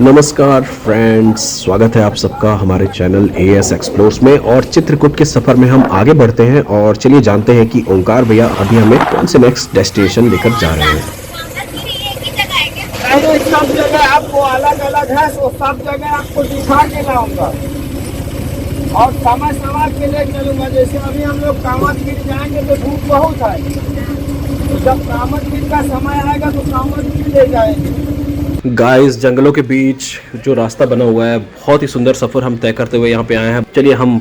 नमस्कार फ्रेंड्स, स्वागत है आप सबका हमारे चैनल एएस एक्सप्लोर्स में। और चित्रकूट के सफर में हम आगे बढ़ते हैं और चलिए जानते हैं कि ओंकार भैया अभी हमें कौन से नेक्स्ट डेस्टिनेशन लेकर जा रहे हैं। सब जगह आपको अलग अलग है, तो सब जगह आपको दिखा के लाऊंगा और समय समय के लिए चलूंगा। जैसे अभी हम लोग कामतगीर जाएंगे तो धूप बहुत है, तो जब कामतगीर का समय आएगा तो कामतगीर ले जाएंगे। गाइस, जंगलों के बीच जो रास्ता बना हुआ है, बहुत ही सुंदर सफ़र हम तय करते हुए यहाँ पे आए हैं। चलिए हम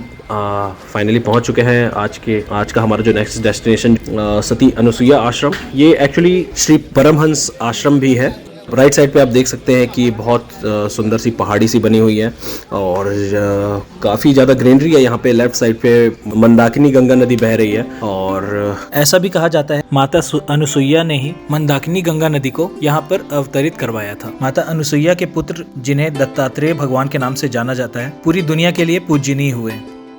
फाइनली पहुँच चुके हैं। आज का हमारा जो नेक्स्ट डेस्टिनेशन सती अनुसुईया आश्रम, ये एक्चुअली श्री परमहंस आश्रम भी है। राइट साइड पे आप देख सकते हैं कि बहुत सुंदर सी पहाड़ी सी बनी हुई है और काफ़ी ज़्यादा ग्रीनरी है यहाँ पे। लेफ्ट साइड पे मंदाकिनी गंगा नदी बह रही है और ऐसा भी कहा जाता है माता अनुसुईया ने ही मंदाकिनी गंगा नदी को यहाँ पर अवतरित करवाया था। माता अनुसुईया के पुत्र, जिन्हें दत्तात्रेय भगवान के नाम से जाना जाता है, पूरी दुनिया के लिए पूजनीय हुए।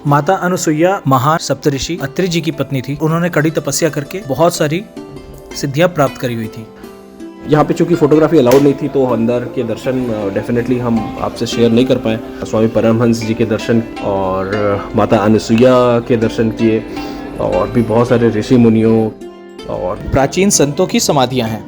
माता अनुसुईया महान सप्तऋषि अत्रि जी की पत्नी थी। उन्होंने कड़ी तपस्या करके बहुत सारी सिद्धियां प्राप्त करी हुई थी। यहाँ पे चूंकि फोटोग्राफी अलाउड नहीं थी तो अंदर के दर्शन डेफिनेटली हम आपसे शेयर नहीं कर पाए। स्वामी परमहंस जी के दर्शन और माता अनुसुईया के दर्शन किए और भी बहुत सारे ऋषि मुनियों और प्राचीन संतों की समाधियां हैं।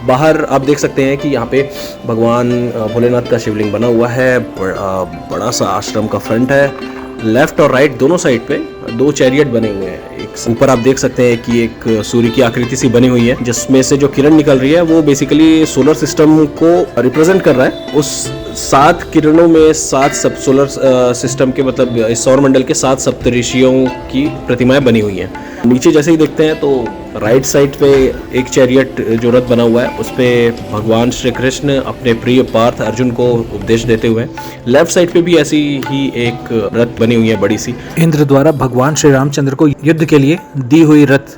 बाहर आप देख सकते हैं कि यहाँ पे भगवान भोलेनाथ का शिवलिंग बना हुआ है। बड़ा सा आश्रम का फ्रंट है। लेफ्ट और राइट दोनों साइड पे दो चैरियट बने हुए हैं। एक ऊपर आप देख सकते हैं कि एक सूर्य की आकृति सी बनी हुई है, जिसमें से जो किरण निकल रही है वो बेसिकली सोलर सिस्टम को रिप्रेजेंट कर रहा है। उस 7 किरणों में 7 सब सोलर सिस्टम के, मतलब इस सौर मंडल के 7 सप्तऋषियों की प्रतिमाएं बनी हुई हैं। नीचे जैसे ही देखते हैं तो राइट साइड पे एक चैरियट जो रथ बना हुआ है, उस पे भगवान श्री कृष्ण अपने प्रिय पार्थ अर्जुन को उपदेश देते हुए। लेफ्ट साइड पे भी ऐसी ही एक रथ बनी हुई है बड़ी सी, इंद्र द्वारा भगवान श्री रामचंद्र को युद्ध के लिए दी हुई रथ।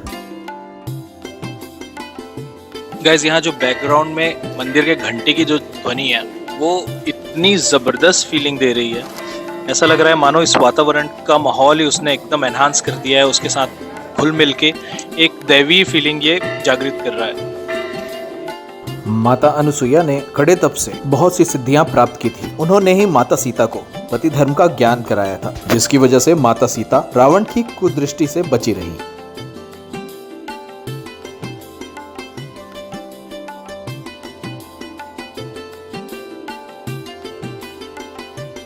गाइस, यहाँ जो बैकग्राउंड में मंदिर के घंटे की जो ध्वनि है वो इतनी जबरदस्त फीलिंग दे रही है। ऐसा लग रहा है मानो इस वातावरण का माहौल ही उसने एकदम एनहांस कर दिया है। उसके साथ घुल मिल के एक दैवीय फीलिंग ये जागृत कर रहा है। माता अनुसुईया ने कड़े तप से बहुत सी सिद्धियां प्राप्त की थी। उन्होंने ही माता सीता को पति धर्म का ज्ञान कराया था, जिसकी वजह से माता सीता रावण की कुदृष्टि से बची रही।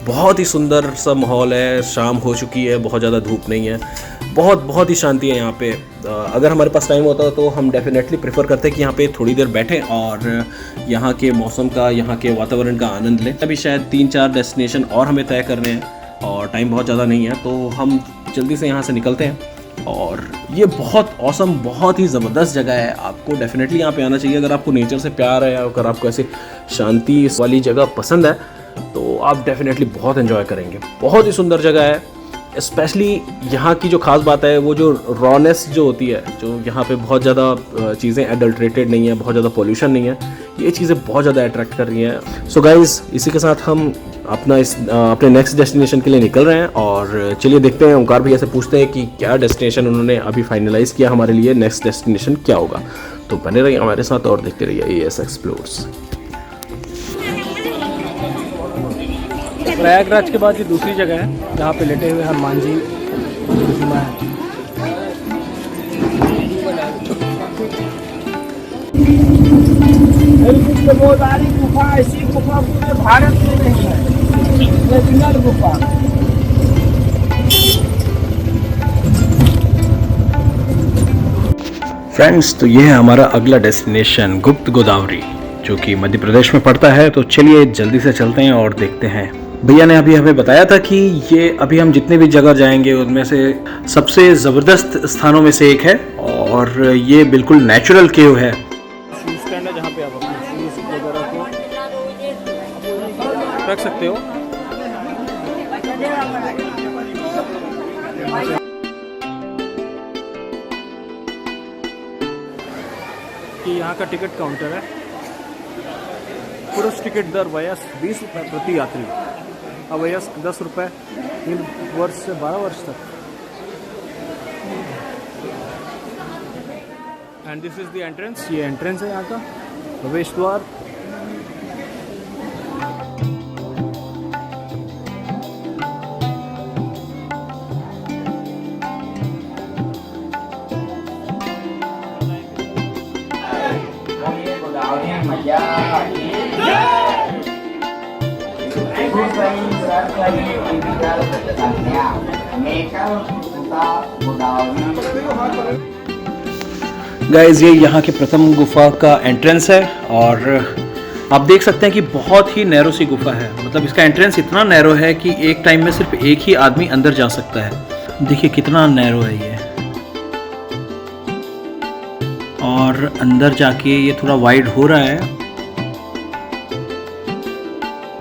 बहुत ही सुंदर सा माहौल है। शाम हो चुकी है, बहुत ज़्यादा धूप नहीं है, बहुत ही शांति है यहाँ पे। अगर हमारे पास टाइम होता तो हम डेफिनेटली प्रेफर करते हैं कि यहाँ पे थोड़ी देर बैठें और यहाँ के मौसम का, यहाँ के वातावरण का आनंद लें। अभी शायद 3-4 डेस्टिनेशन और हमें तय करने हैं और टाइम बहुत ज़्यादा नहीं है, तो हम जल्दी से यहाँ से निकलते हैं। और ये बहुत औसम, बहुत ही ज़बरदस्त जगह है। आपको डेफिनेटली यहाँ पे आना चाहिए। अगर आपको नेचर से प्यार है, अगर आपको ऐसी शांति वाली जगह पसंद है तो आप डेफिनेटली बहुत एंजॉय करेंगे। बहुत ही सुंदर जगह है। स्पेशली यहाँ की जो खास बात है वो जो रॉनेस जो होती है, जो यहाँ पे बहुत ज़्यादा चीज़ें एडल्ट्रेटेड नहीं है, बहुत ज़्यादा पोल्यूशन नहीं है, ये चीज़ें बहुत ज़्यादा अट्रैक्ट कर रही हैं। सो गाइस, इसी के साथ हम अपने नेक्स्ट डेस्टिनेशन के लिए निकल रहे हैं और चलिए देखते हैं। ओंकार भैया से पूछते हैं कि क्या डेस्टिनेशन उन्होंने अभी फाइनलाइज़ किया हमारे लिए, नेक्स्ट डेस्टिनेशन क्या होगा। तो बने रहिए हमारे साथ और देखते रहिए एएस एक्सप्लोर्स। प्रयागराज के बाद ये दूसरी जगह है जहाँ पे लेटे हुए हनुमान जी प्रतिमा है। गुफा, ऐसी गुफा पूरे भारत में नहीं है, ओरिजिनल गुफा। फ्रेंड्स, तो ये है हमारा अगला डेस्टिनेशन, गुप्त गोदावरी, जो कि मध्य प्रदेश में पड़ता है। तो चलिए जल्दी से चलते हैं और देखते हैं। भैया ने अभी हमें बताया था कि ये अभी हम जितने भी जगह जाएंगे उनमें से सबसे ज़बरदस्त स्थानों में से एक है और ये बिल्कुल नेचुरल केव है। स्टैंड है जहाँ पे आप अपने शूज वगैरह को रख सकते हो। कि यहाँ का टिकट काउंटर है। पुरुष टिकट दर वयस्क 20 रुपये प्रति यात्री, अवयस्क 10 रुपये 3 वर्ष से 12 वर्ष तक। And this is the entrance. ये एंट्रेंस है यहाँ का, प्रवेश द्वार। गाइज ये यहाँ के प्रथम गुफा का एंट्रेंस है और आप देख सकते हैं कि बहुत ही नैरो सी गुफा है। मतलब इसका एंट्रेंस इतना नैरो है कि एक टाइम में सिर्फ एक ही आदमी अंदर जा सकता है। देखिए कितना नैरो है ये, और अंदर जाके ये थोड़ा वाइड हो रहा है।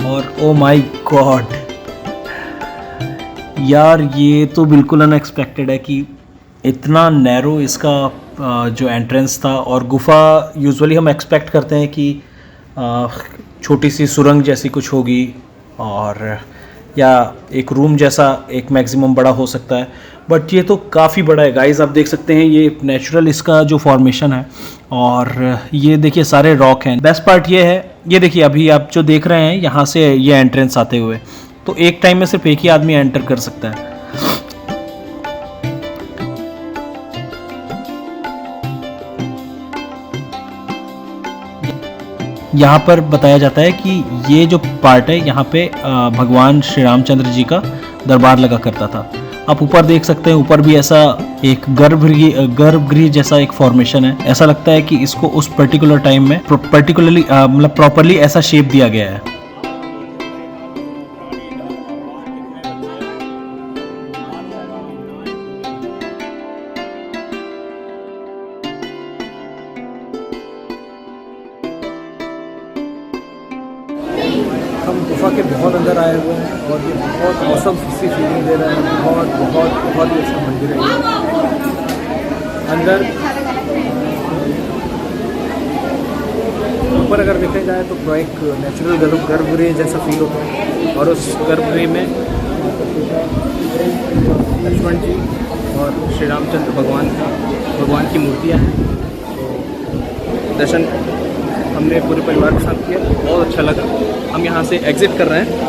और ओ माय गॉड यार, ये तो बिल्कुल अनएक्सपेक्टेड है कि इतना नैरो इसका जो एंट्रेंस था। और गुफा यूजुअली हम एक्सपेक्ट करते हैं कि छोटी सी सुरंग जैसी कुछ होगी और या एक रूम जैसा एक मैक्सिमम बड़ा हो सकता है, बट ये तो काफ़ी बड़ा है गाइस। आप देख सकते हैं ये नेचुरल इसका जो फॉर्मेशन है, और ये देखिए सारे रॉक हैं। बेस्ट पार्ट ये है, ये देखिए अभी आप जो देख रहे हैं यहाँ से ये एंट्रेंस आते हुए, तो एक टाइम में सिर्फ एक ही आदमी एंटर कर सकता है। यहाँ पर बताया जाता है कि ये जो पार्ट है यहाँ पे भगवान श्री रामचंद्र जी का दरबार लगा करता था। आप ऊपर देख सकते हैं, ऊपर भी ऐसा एक गर्भगृह जैसा एक फॉर्मेशन है। ऐसा लगता है कि इसको उस पर्टिकुलर टाइम में पर्टिकुलरली मतलब प्रॉपरली ऐसा शेप दिया गया है। हम गुफा के बहुत अंदर आए हुए हैं और ये बहुत मौसम सी फीलिंग दे रहा है। बहुत ही अच्छा मंदिर है ये। अंदर ऊपर अगर देखा जाए तो एक नेचुरल गर्भगृह जैसा फील होता है, और उस गर्भगृह में लक्ष्मण जी और श्री रामचंद्र भगवान की मूर्तियाँ हैं। तो दर्शन हमने पूरे परिवार के साथ किया, बहुत अच्छा लगा। हम यहाँ से एग्जिट कर रहे हैं।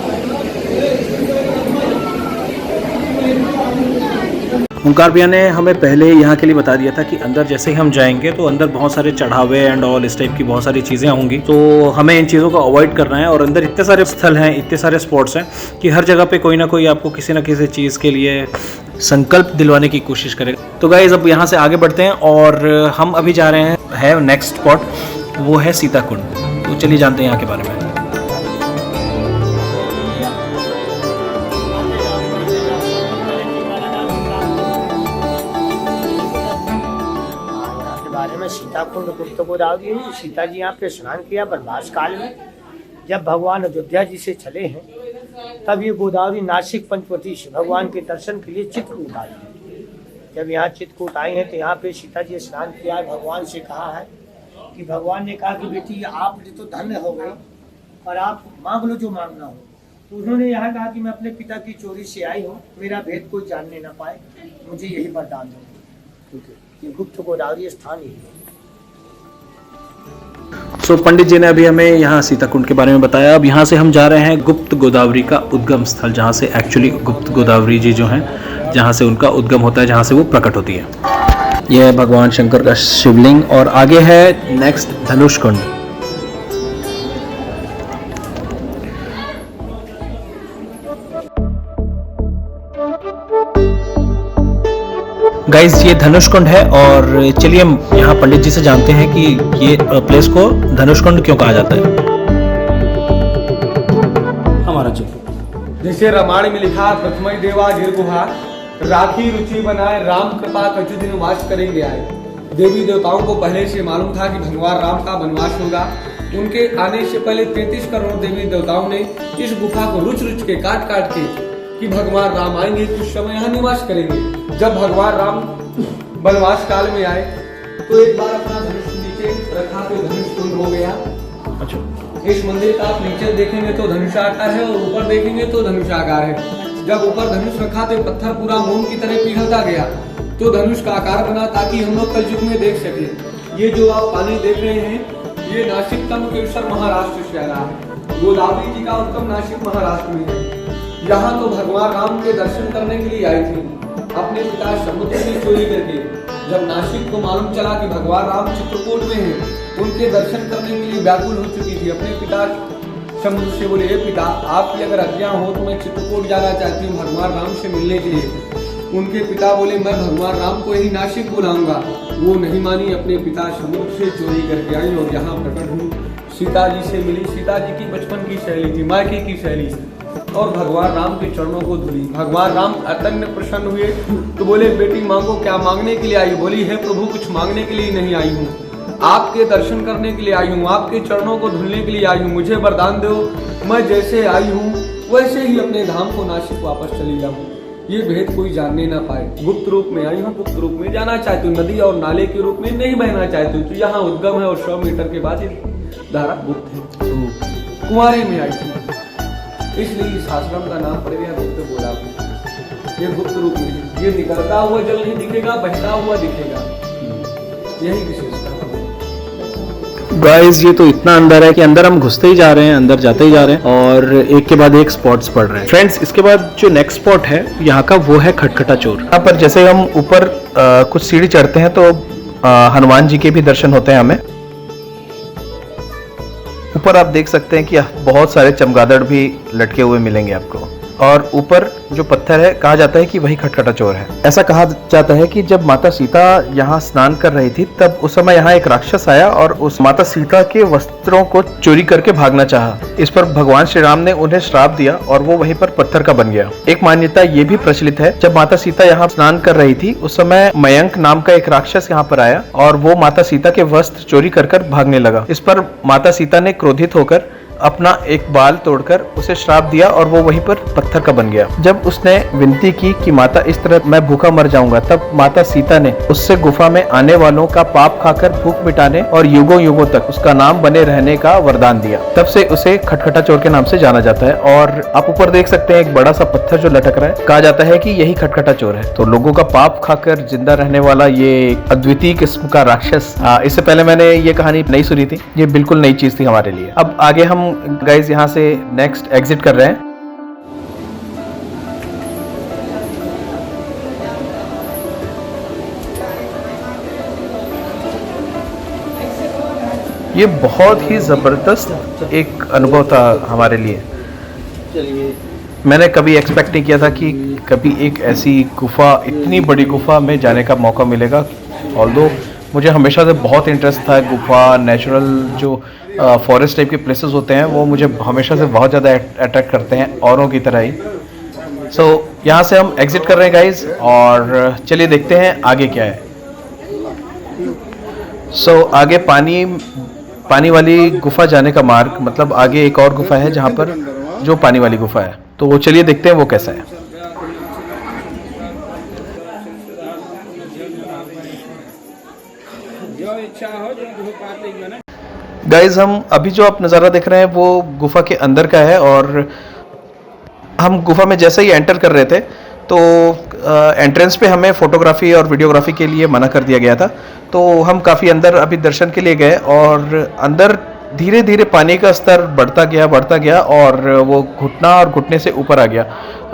ओंकार भैया ने हमें पहले यहाँ के लिए बता दिया था कि अंदर जैसे ही हम जाएंगे तो अंदर बहुत सारे चढ़ावे एंड ऑल इस टाइप की बहुत सारी चीज़ें होंगी, तो हमें इन चीज़ों को अवॉइड करना है। और अंदर इतने सारे स्थल हैं, इतने सारे स्पॉट्स हैं कि हर जगह पे कोई ना कोई आपको किसी ना किसी चीज़ के लिए संकल्प दिलवाने की कोशिश करेगा। तो गाइस अब यहाँ से आगे बढ़ते हैं और हम अभी जा रहे हैं नेक्स्ट स्पॉट, वो है सीता कुंड। तो चलिए जानते हैं यहाँ के बारे में। सीता कुंड गुप्त गोदावरी है। सीता जी यहाँ पे स्नान किया वनवास काल में। जब भगवान अयोध्या जी से चले हैं तब ये गोदावरी नासिक पंचवटी से भगवान के दर्शन के लिए चित्रकूट आई है। जब यहाँ चित्रकूट आई हैं तो यहाँ पे सीता जी स्नान किया है। भगवान से कहा है कि भगवान ने कहा कि बेटी आप तो धन्य हो गए और आप मांग लो जो मांगना हो। तो उन्होंने यहाँ कहा कि मैं अपने पिता की चोरी से आई हूँ, मेरा भेद कोई जानने न पाए, मुझे यही वरदान दो। ये गुप्त गोदावरी स्थान ही है। सो पंडित जी ने अभी हमें यहाँ सीता कुंड के बारे में बताया। अब यहाँ से हम जा रहे हैं गुप्त गोदावरी का उद्गम स्थल, जहाँ से एक्चुअली गुप्त गोदावरी जी जो हैं, जहाँ से उनका उद्गम होता है, जहाँ से वो प्रकट होती है। यह है भगवान शंकर का शिवलिंग और आगे है नेक्स्ट धनुष कुंड। गाइज ये धनुष कुंड है और चलिए हम यहाँ पंडित जी से जानते हैं कि ये प्लेस को धनुष कुंड क्यों कहा जाता है। हमारा चित्र जैसे रामायण में लिखा, प्रथम देवा गिरगुहा राखी रुचि बनाए, राम कृपा कछु दिन वास करेंगे आए। देवी देवताओं को पहले से मालूम था कि भगवान राम का वनवास होगा। उनके आने से पहले 33 करोड़ देवी देवताओं ने इस गुफा को रुच के काट के कि भगवान राम आएंगे कुछ समय यहाँ निवास करेंगे। जब भगवान राम वनवास काल में आए तो एक बार अपना धनुष नीचे रखा तो धनुष कुंड हो गया। अच्छा, इस मंदिर का आप नीचे देखेंगे तो धनुषाकार है और ऊपर देखेंगे तो धनुषाकार है। जब ऊपर धनुष रखा तो पत्थर पूरा मोम की तरह पिघलता गया तो धनुष का आकार बना, ताकि हम लोग कलयुग में देख सके। ये जो आप पानी देख रहे हैं ये नासिक त्र्यंबकेश्वर महाराष्ट्र से आ रहा है। गोदावरी जी का उद्गम नासिक महाराष्ट्र में है। यहाँ तो भगवान राम के दर्शन करने के लिए आई थी अपने पिता समुद्र से चोरी करके। जब नासिक को मालूम चला कि भगवान राम चित्रकूट में हैं, उनके दर्शन करने के लिए व्याकुल हो चुकी थी। अपने पिता समुद्र से बोले, हे पिता, आपकी अगर आज्ञा हो तो मैं चित्रकूट जाना चाहती हूँ भगवान राम से मिलने के लिए। उनके पिता बोले, मैं भगवान राम को ही नासिक बुलाऊंगा। वो नहीं मानी, अपने पिता समुद्र से चोरी करके आई और यहाँ प्रकट हुई, सीता जी से मिली। सीता जी की बचपन की शैली थी, मायके की शैली और भगवान राम के चरणों को धुली। भगवान राम अत्यंत प्रसन्न हुए तो बोले, बेटी मांगो, क्या मांगने के लिए आई? बोली, हे प्रभु, कुछ मांगने के लिए नहीं आई हूँ, आपके दर्शन करने के लिए आई हूँ, आपके चरणों को धुलने के लिए आई हूँ। मुझे वरदान दो, मैं जैसे आई हूँ वैसे ही अपने धाम को नासिक वापस चली जाऊँ। ये भेद कोई जानने ना पाए। गुप्त रूप में आई हूँ, गुप्त रूप में जाना चाहती हूँ, नदी और नाले के रूप में नहीं बहना चाहती हूँ। तो यहाँ उद्गम है और 100 मीटर के बाद ये धारा गुप्त है। कुंवारे में आई थी, इसलिए इस आश्रम का नाम पड़ गया गुप्त गोदावरी। ये गुप्त रूप में, ये निकलता हुआ जल नहीं दिखेगा, बहता हुआ दिखेगा, यही विशेषता है। गाइस ये तो इतना अंदर है कि अंदर हम घुसते ही जा रहे हैं, अंदर जाते ही जा रहे हैं और एक के बाद एक स्पॉट्स पड़ रहे हैं। फ्रेंड्स, इसके बाद जो नेक्स्ट स्पॉट है यहाँ का वो है खटखटा चोर। यहाँ पर जैसे हम ऊपर कुछ सीढ़ी चढ़ते हैं तो हनुमान जी के भी दर्शन होते हैं हमें। ऊपर आप देख सकते हैं कि बहुत सारे चमगादड़ भी लटके हुए मिलेंगे आपको और ऊपर जो पत्थर है कहा जाता है कि वही खटखटा चोर है। ऐसा कहा जाता है कि जब माता सीता यहाँ स्नान कर रही थी तब उस समय यहाँ एक राक्षस आया और उस माता सीता के वस्त्रों को चोरी करके भागना चाहा। इस पर भगवान श्री राम ने उन्हें श्राप दिया और वो वहीं पर पत्थर का बन गया। एक मान्यता ये भी प्रचलित है, जब माता सीता यहाँ स्नान कर रही थी उस समय मयंक नाम का एक राक्षस यहाँ पर आया और वो माता सीता के वस्त्र चोरी कर भागने लगा। इस पर माता सीता ने क्रोधित होकर अपना एक बाल तोड़कर उसे श्राप दिया और वो वहीं पर पत्थर का बन गया। जब उसने विनती की कि माता इस तरह मैं भूखा मर जाऊंगा, तब माता सीता ने उससे गुफा में आने वालों का पाप खाकर भूख मिटाने और युगों युगों तक उसका नाम बने रहने का वरदान दिया। तब से उसे खटखटा चोर के नाम से जाना जाता है। और आप ऊपर देख सकते हैं एक बड़ा सा पत्थर जो लटक रहा है, कहा जाता है कि यही खटखटा चोर है। तो लोगों का पाप खाकर जिंदा रहने वाला ये अद्वितीय किस्म का राक्षस, इससे पहले मैंने ये कहानी नहीं सुनी थी, ये बिल्कुल नई चीज थी हमारे लिए। अब आगे हम गाइस यहाँ से नेक्स्ट एग्जिट कर रहे हैं। ये बहुत ही जबरदस्त एक अनुभव था हमारे लिए। मैंने कभी एक्सपेक्ट नहीं किया था कि कभी एक ऐसी गुफा, इतनी बड़ी गुफा में जाने का मौका मिलेगा। ऑल्दो मुझे हमेशा से बहुत इंटरेस्ट था गुफा, नेचुरल जो फॉरेस्ट टाइप के प्लेसेस होते हैं वो मुझे हमेशा से बहुत ज़्यादा अट्रैक्ट करते हैं, औरों की तरह ही। सो यहाँ से हम एग्जिट कर रहे हैं गाइज और चलिए देखते हैं आगे क्या है। सो आगे पानी वाली गुफा जाने का मार्ग, मतलब आगे एक और गुफा है जहाँ पर जो पानी वाली गुफा है, तो वो चलिए देखते हैं वो कैसा है। गाइज हम अभी जो आप नज़ारा देख रहे हैं वो गुफा के अंदर का है और हम गुफा में जैसे ही एंटर कर रहे थे तो एंट्रेंस पे हमें फोटोग्राफी और वीडियोग्राफी के लिए मना कर दिया गया था। तो हम काफ़ी अंदर अभी दर्शन के लिए गए और अंदर धीरे धीरे पानी का स्तर बढ़ता गया और वो घुटना और घुटने से ऊपर आ गया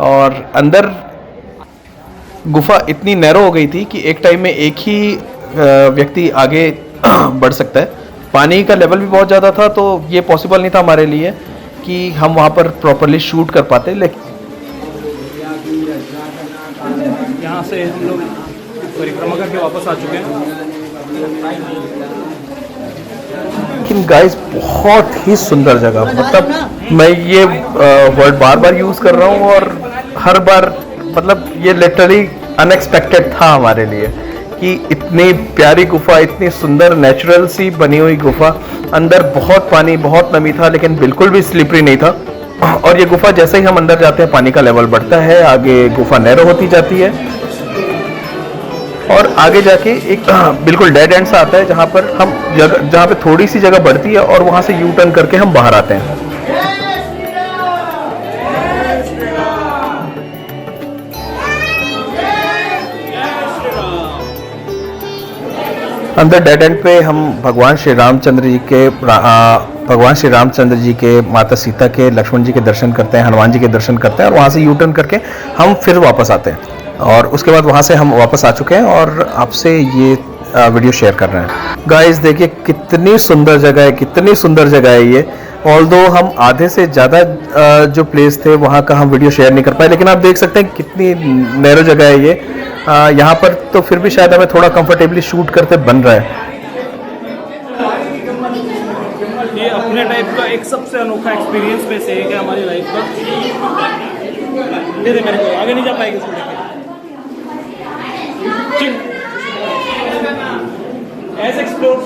और अंदर गुफा इतनी नैरो हो गई थी कि एक टाइम में एक ही व्यक्ति आगे बढ़ सकता है। पानी का लेवल भी बहुत ज़्यादा था तो ये पॉसिबल नहीं था हमारे लिए कि हम वहाँ पर प्रॉपरली शूट कर पाते। लेकिन यहाँ से हम लोग परिक्रमा करके वापस आ चुके हैं। लेकिन गाइस बहुत ही सुंदर जगह, मतलब मैं ये वर्ड बार बार यूज़ कर रहा हूँ और हर बार मतलब ये लिटरली अनएक्सपेक्टेड था हमारे लिए कि इतनी प्यारी गुफा, इतनी सुंदर नेचुरल सी बनी हुई गुफा, अंदर बहुत पानी, बहुत नमी था लेकिन बिल्कुल भी स्लिपरी नहीं था। और ये गुफा जैसे ही हम अंदर जाते हैं पानी का लेवल बढ़ता है, आगे गुफा नैरो होती जाती है और आगे जाके एक बिल्कुल डेड एंड सा आता है जहाँ पे थोड़ी सी जगह बढ़ती है और वहाँ से यू टर्न करके हम बाहर आते हैं। अंदर डेड एंड पे हम भगवान श्री रामचंद्र जी के माता सीता के, लक्ष्मण जी के दर्शन करते हैं, हनुमान जी के दर्शन करते हैं और वहाँ से यू टर्न करके हम फिर वापस आते हैं। और उसके बाद वहाँ से हम वापस आ चुके हैं और आपसे ये वीडियो शेयर कर रहे हैं। गाइस देखिए कितनी सुंदर जगह है, कितनी सुंदर जगह है ये। ऑल्दो हम आधे से ज़्यादा जो प्लेस थे वहाँ का हम वीडियो शेयर नहीं कर पाए, लेकिन आप देख सकते हैं कितनी नैरो जगह है ये। यहाँ पर तो फिर भी शायद हमें थोड़ा कंफर्टेबली शूट करते बन रहा है। ये अपने टाइप का एक सबसे अनोखा एक्सपीरियंस में से एक है हमारी लाइफ का। दे दे मेरे को, आगे नहीं जा पाएगी इसको लेके। ऐसे एक्सप्लोर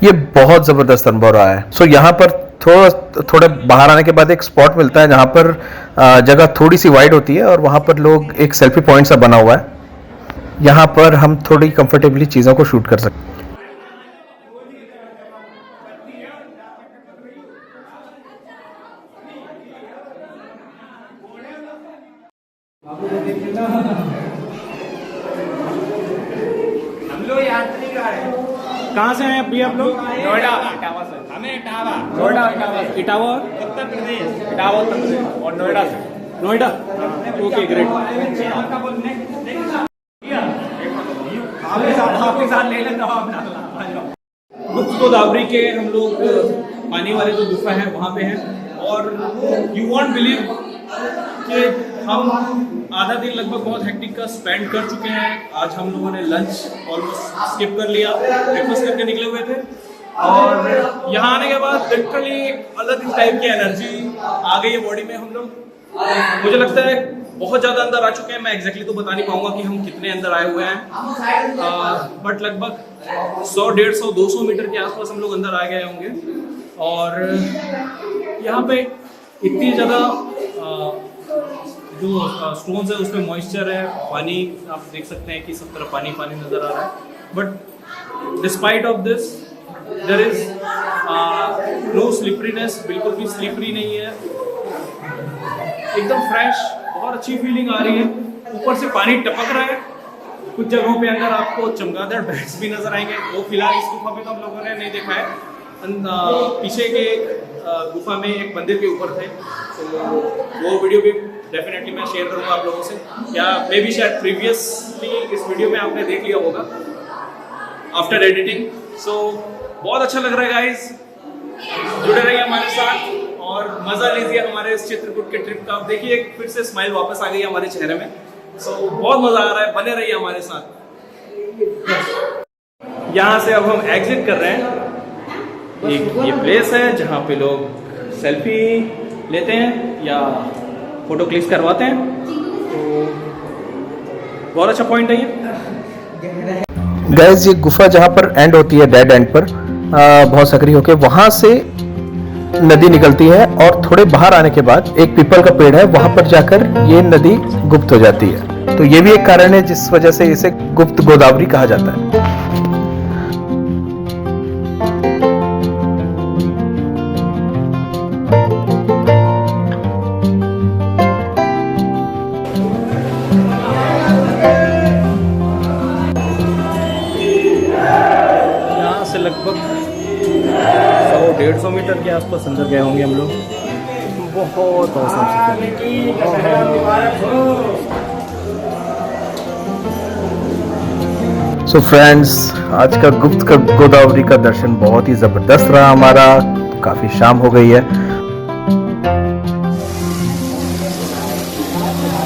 ये बहुत ज़बरदस्त अनुभव रहा है। सो यहाँ पर थोड़े बाहर आने के बाद एक स्पॉट मिलता है जहाँ पर जगह थोड़ी सी वाइड होती है और वहाँ पर लोग एक सेल्फी पॉइंट सा बना हुआ है, यहाँ पर हम थोड़ी कंफर्टेबली चीज़ों को शूट कर सकते हैं। कहाँ से हैं अभी आप लोग? नोएडा, इटावा से। हमें इटावा, नोएडा, इटावा, उत्तर प्रदेश, इटावा उत्तर प्रदेश और नोएडा से। Noida, okay great. आपके साथ ले लेता हूँ अपना। गुप्त गोदावरी के हम लोग पानी वाले जो गुफा है वहाँ पे हैं और यू वॉन्ट बिलीव कि हम आधा दिन लगभग बहुत हेक्टिक का स्पेंड कर चुके हैं। आज हम लोगों ने लंच ऑलमोस्ट स्किप कर लिया, ब्रेकफास्ट करके निकले हुए थे और यहाँ आने के बाद लिटरली अलग टाइप की एनर्जी आ गई है बॉडी में। हम लोग मुझे लगता है बहुत ज़्यादा अंदर आ चुके हैं। मैं एग्जैक्टली तो बता नहीं पाऊंगा कि हम कितने अंदर आए हुए हैं, बट लगभग 100, 150, 200 मीटर के आसपास हम लोग अंदर आ गए होंगे। और यहाँ पे इतनी ज़्यादा जो स्टोन्स है उसमें मॉइस्चर है, पानी आप देख सकते हैं कि सब तरफ पानी पानी नज़र आ रहा है। But despite of this there is no slipperiness, बिल्कुल भी स्लिपरी नहीं है, एकदम फ्रेश, बहुत अच्छी फीलिंग आ रही है। ऊपर से पानी टपक रहा है, कुछ जगहों पे अंदर आपको चमगादड़ बैट्स भी नजर आएंगे। वो फिलहाल इस गुफा में तो हम लोगों ने नहीं देखा है। पीछे के गुफा में एक मंदिर के ऊपर थे, तो वो वीडियो भी डेफिनेटली मैं शेयर करूंगा आप लोगों से, या मे भी शायद प्रीवियसली इस वीडियो में आपने देख लिया होगा आफ्टर एडिटिंग। सो बहुत अच्छा लग रहा है गाइस, जुड़े रहिए हमारे साथ और मजा लीजिए हमारे इस चित्रकूट के ट्रिप का। आप देखिए फिर से स्माइल वापस आ गई है हमारे चेहरे में। सो बहुत मजा आ रहा है, बने रहिए हमारे साथ। यहाँ से अब हम एग्जिट कर रहे हैं। ये प्लेस है जहाँ पे लोग सेल्फी लेते हैं या फोटो क्लिक्स करवाते हैं, तो बहुत अच्छा पॉइंट है ये। गाइस ये गुफा जहाँ पर एंड होती है, डेड एंड पर बहुत सक्रिय होके वहां से नदी निकलती है और थोड़े बाहर आने के बाद एक पीपल का पेड़ है, वहां पर जाकर ये नदी गुप्त हो जाती है। तो ये भी एक कारण है जिस वजह से इसे गुप्त गोदावरी कहा जाता है। लगभग 100-150 मीटर के आसपास अंदर गए होंगे हम लोग। बहुत औसम। सो फ्रेंड्स, आज का गुप्त गोदावरी का दर्शन बहुत ही जबरदस्त रहा हमारा। काफी शाम हो गई है।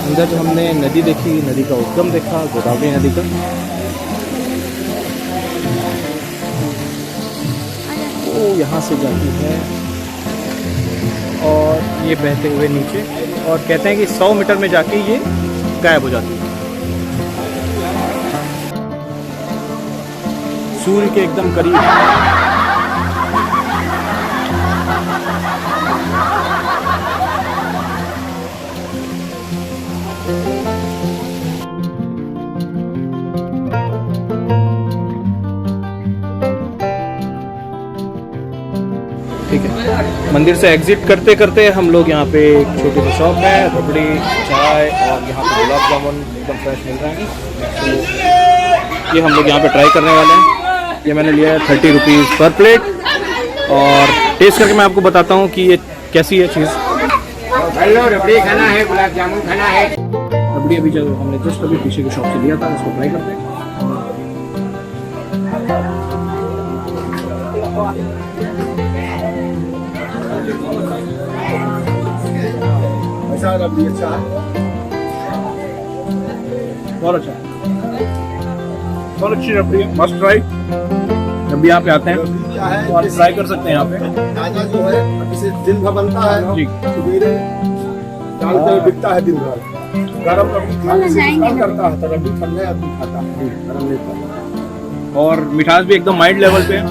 अंदर जो हमने नदी देखी, नदी का उद्गम देखा, गोदावरी नदी का, वो यहाँ से जाती है और ये बहते हुए नीचे, और कहते हैं कि 100 मीटर में जाके ये गायब हो जाती है सूर्य के एकदम करीब। ठीक है, मंदिर से एग्जिट करते करते हम लोग यहाँ पे एक छोटी सी शॉप है, रबड़ी, चाय और यहाँ पे गुलाब जामुन एकदम फ्रेश मिल रहा है। तो ये हम लोग यहाँ पे ट्राई करने वाले हैं। ये मैंने लिया है 30 रुपीज़ पर प्लेट, और टेस्ट करके मैं आपको बताता हूँ कि ये कैसी है चीज़। हेलो, रबड़ी खाना है, गुलाब जामुन खाना है। रबड़ी अभी जो हमने जस्ट अभी पीछे की शॉप से लिया था, इसको ट्राई करते हैं। अच्छा रबड़ी अच्छा है, बहुत अच्छा, बहुत अच्छी रबड़ी है, मस्ट ट्राई। जब भी यहाँ पे आते हैं क्या है तो आप ट्राई कर सकते हैं यहाँ पे। ताजा जो है इसे दिन भर बनता है जी। सवेरे डालते हुए बिकता है दिन भर। गरम रबड़ी खाने से नुकसान करता है, तो रबड़ी ठंडे आदमी खाता है, गरम नहीं खाता। और मिठास भी एकदम माइल्ड लेवल पे है,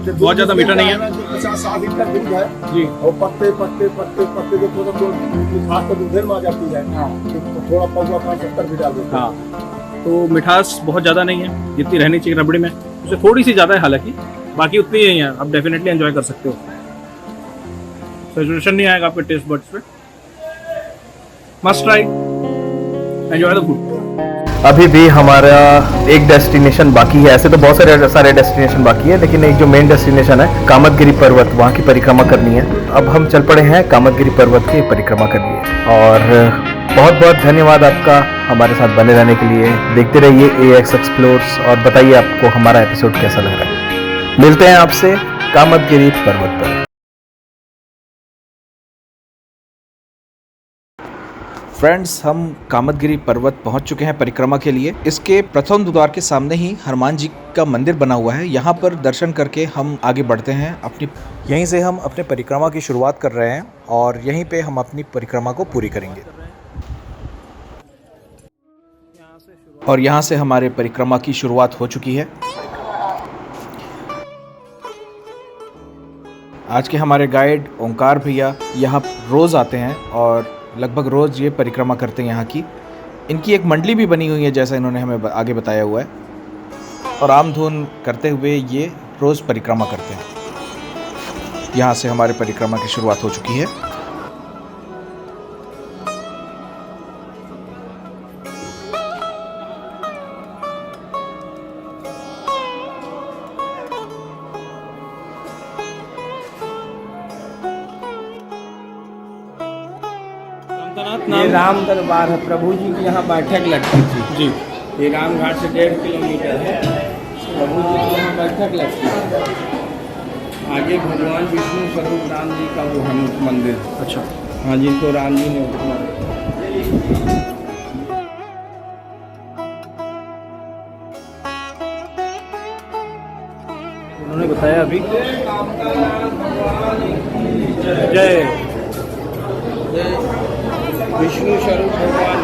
बहुत ज़्यादा मीठा नहीं है। 50-60 दिन का दूध है जी। और पत्ते पत्ते पत्ते पत्ते जो थोड़ा मिठास तो दूध में आ जाती है, तो थोड़ा पौवा 5-70 भी डाल देते हैं। हाँ, तो मिठास बहुत ज़्यादा नहीं है जितनी रहनी चाहिए रबड़ी में, उससे थोड़ी सी ज़्यादा है हालांकि, बाकी उतनी ही है। आप डेफिनेटली एंजॉय कर सकते हो, सैचुरेशन नहीं आएगा आपके टेस्ट बड्स पे। Must try, enjoy the food. अभी भी हमारा एक डेस्टिनेशन बाकी है। ऐसे तो बहुत सारे डेस्टिनेशन बाकी है, लेकिन एक जो मेन डेस्टिनेशन है कामतगिरी पर्वत, वहाँ की परिक्रमा करनी है। अब हम चल पड़े हैं कामतगिरी पर्वत की परिक्रमा करनी है। और बहुत बहुत धन्यवाद आपका हमारे साथ बने रहने के लिए। देखते रहिए AX एक्सप्लोर्स और बताइए आपको हमारा एपिसोड कैसा लग रहा है। मिलते हैं आपसे कामतगिरी पर्वत पर। फ्रेंड्स, हम कामतगिरी पर्वत पहुंच चुके हैं परिक्रमा के लिए। इसके प्रथम द्वार के सामने ही हनुमान जी का मंदिर बना हुआ है। यहाँ पर दर्शन करके हम आगे बढ़ते हैं। यहीं से हम अपने परिक्रमा की शुरुआत कर रहे हैं और यहीं पे हम अपनी परिक्रमा को पूरी करेंगे। और यहाँ से हमारे परिक्रमा की शुरुआत हो चुकी है। आज के हमारे गाइड ओंकार भैया यहाँ रोज़ आते हैं और लगभग रोज़ ये परिक्रमा करते हैं यहाँ की। इनकी एक मंडली भी बनी हुई है, जैसा इन्होंने हमें आगे बताया हुआ है, और आम धुन करते हुए ये रोज़ परिक्रमा करते हैं। यहाँ से हमारे परिक्रमा की शुरुआत हो चुकी है। ये राम दरबार है, प्रभु जी की यहाँ बैठक लगती थी जी। ये राम घाट से 1.5 किलोमीटर है, प्रभु जी की यहाँ बैठक लगती है। आगे भगवान विष्णु स्वरूप राम जी का वो है मंदिर। अच्छा। हाँ, जिनको राम जी ने उन्होंने बताया अभी। जय विष्णु स्वरूप भगवान।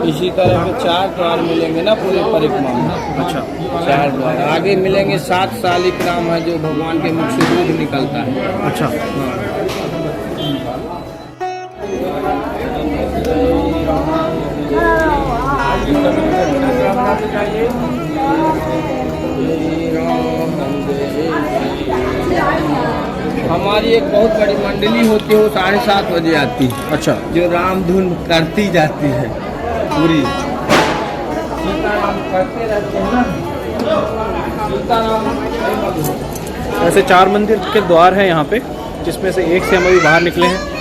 इसी तरह के 4 द्वार मिलेंगे ना पूरे परिक्रमा में। अच्छा। 4 द्वार आगे मिलेंगे। 7 शालिक राम है जो भगवान के मुख से दूध निकलता है। अच्छा। हमारी एक बहुत बड़ी मंडली होती है, वो 7:30 बजे आती है। अच्छा। जो राम धुन करती जाती है पूरी। सीताराम करते रहते हैं ना, सीताराम। ऐसे 4 मंदिर के द्वार हैं यहाँ पे, जिसमें से एक से हम अभी बाहर निकले हैं।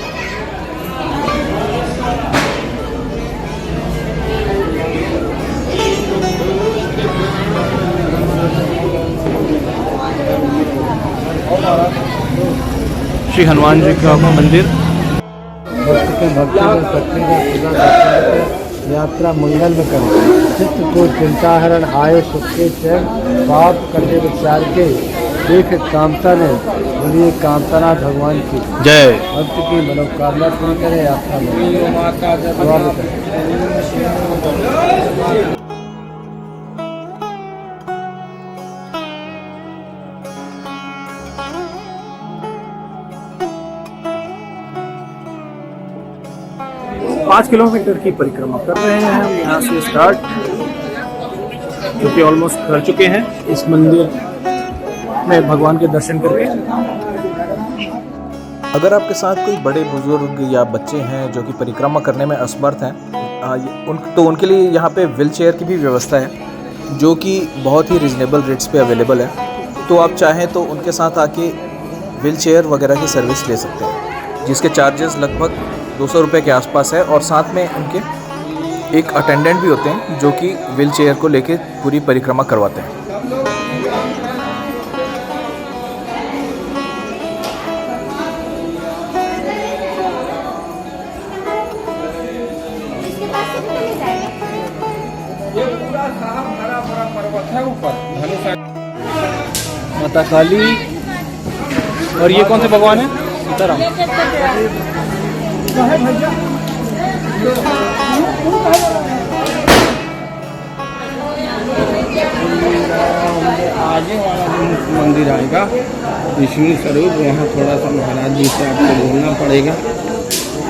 श्री हनुमान जी का मंदिर। यात्रा मंगल में करें, चित्त को चिंताहरण आए सुख के चैन, पाप कटे विचार के देख कामता ने बोलिए कामतानाथ भगवान की जय। भक्त की मनोकामना पूरी करे। यात्रा में 5 किलोमीटर की परिक्रमा कर रहे हैं हम यहाँ से स्टार्ट, जो कि ऑलमोस्ट कर चुके हैं इस मंदिर में भगवान के दर्शन करके। अगर आपके साथ कोई बड़े बुजुर्ग या बच्चे हैं जो कि परिक्रमा करने में असमर्थ हैं तो उनके लिए यहाँ पे व्हील चेयर की भी व्यवस्था है जो कि बहुत ही रिजनेबल रेट्स पे अवेलेबल है। तो आप चाहें तो उनके साथ आके व्हील चेयर वगैरह की सर्विस ले सकते हैं, जिसके चार्जेस लगभग 200 रुपये के आसपास है। और साथ में उनके एक अटेंडेंट भी होते हैं जो कि व्हील चेयर को लेके पूरी परिक्रमा करवाते हैं। ये पूरा साहब हरा भरा पर्वत है ऊपर धनुषा। माता काली। और ये कौन से भगवान है? सीताराम। आगे वाला जो मुख्य मंदिर आएगा विष्णु स्वरूप, वहाँ थोड़ा सा महाराज जी से आपको बोलना पड़ेगा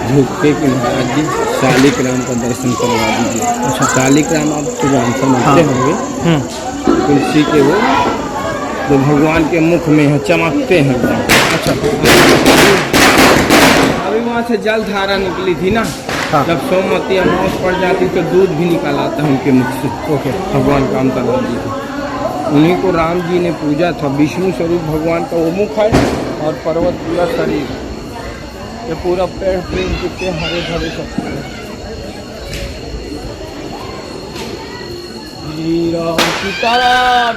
झुक के कि महाराज जी शालिक राम का दर्शन करवा दीजिए। अच्छा, शालिक राम आप तो समझते होंगे, तुलसी के वो जो भगवान के मुख में है, चमकते हैं। अच्छा, अभी वहाँ से जल धारा निकली थी ना, जब सोमवती अमावस पड़ जाती तो दूध भी निकाल आता है उनके मुख से। ओके, भगवान कामतानाथ जी को, उन्हीं को राम जी ने पूजा था। विष्णु स्वरूप भगवान का वो मुख है और पर्वत पूरा शरीर, ये पूरा पेड़ प्रेम कितने हरे भरे सब। सीताराम।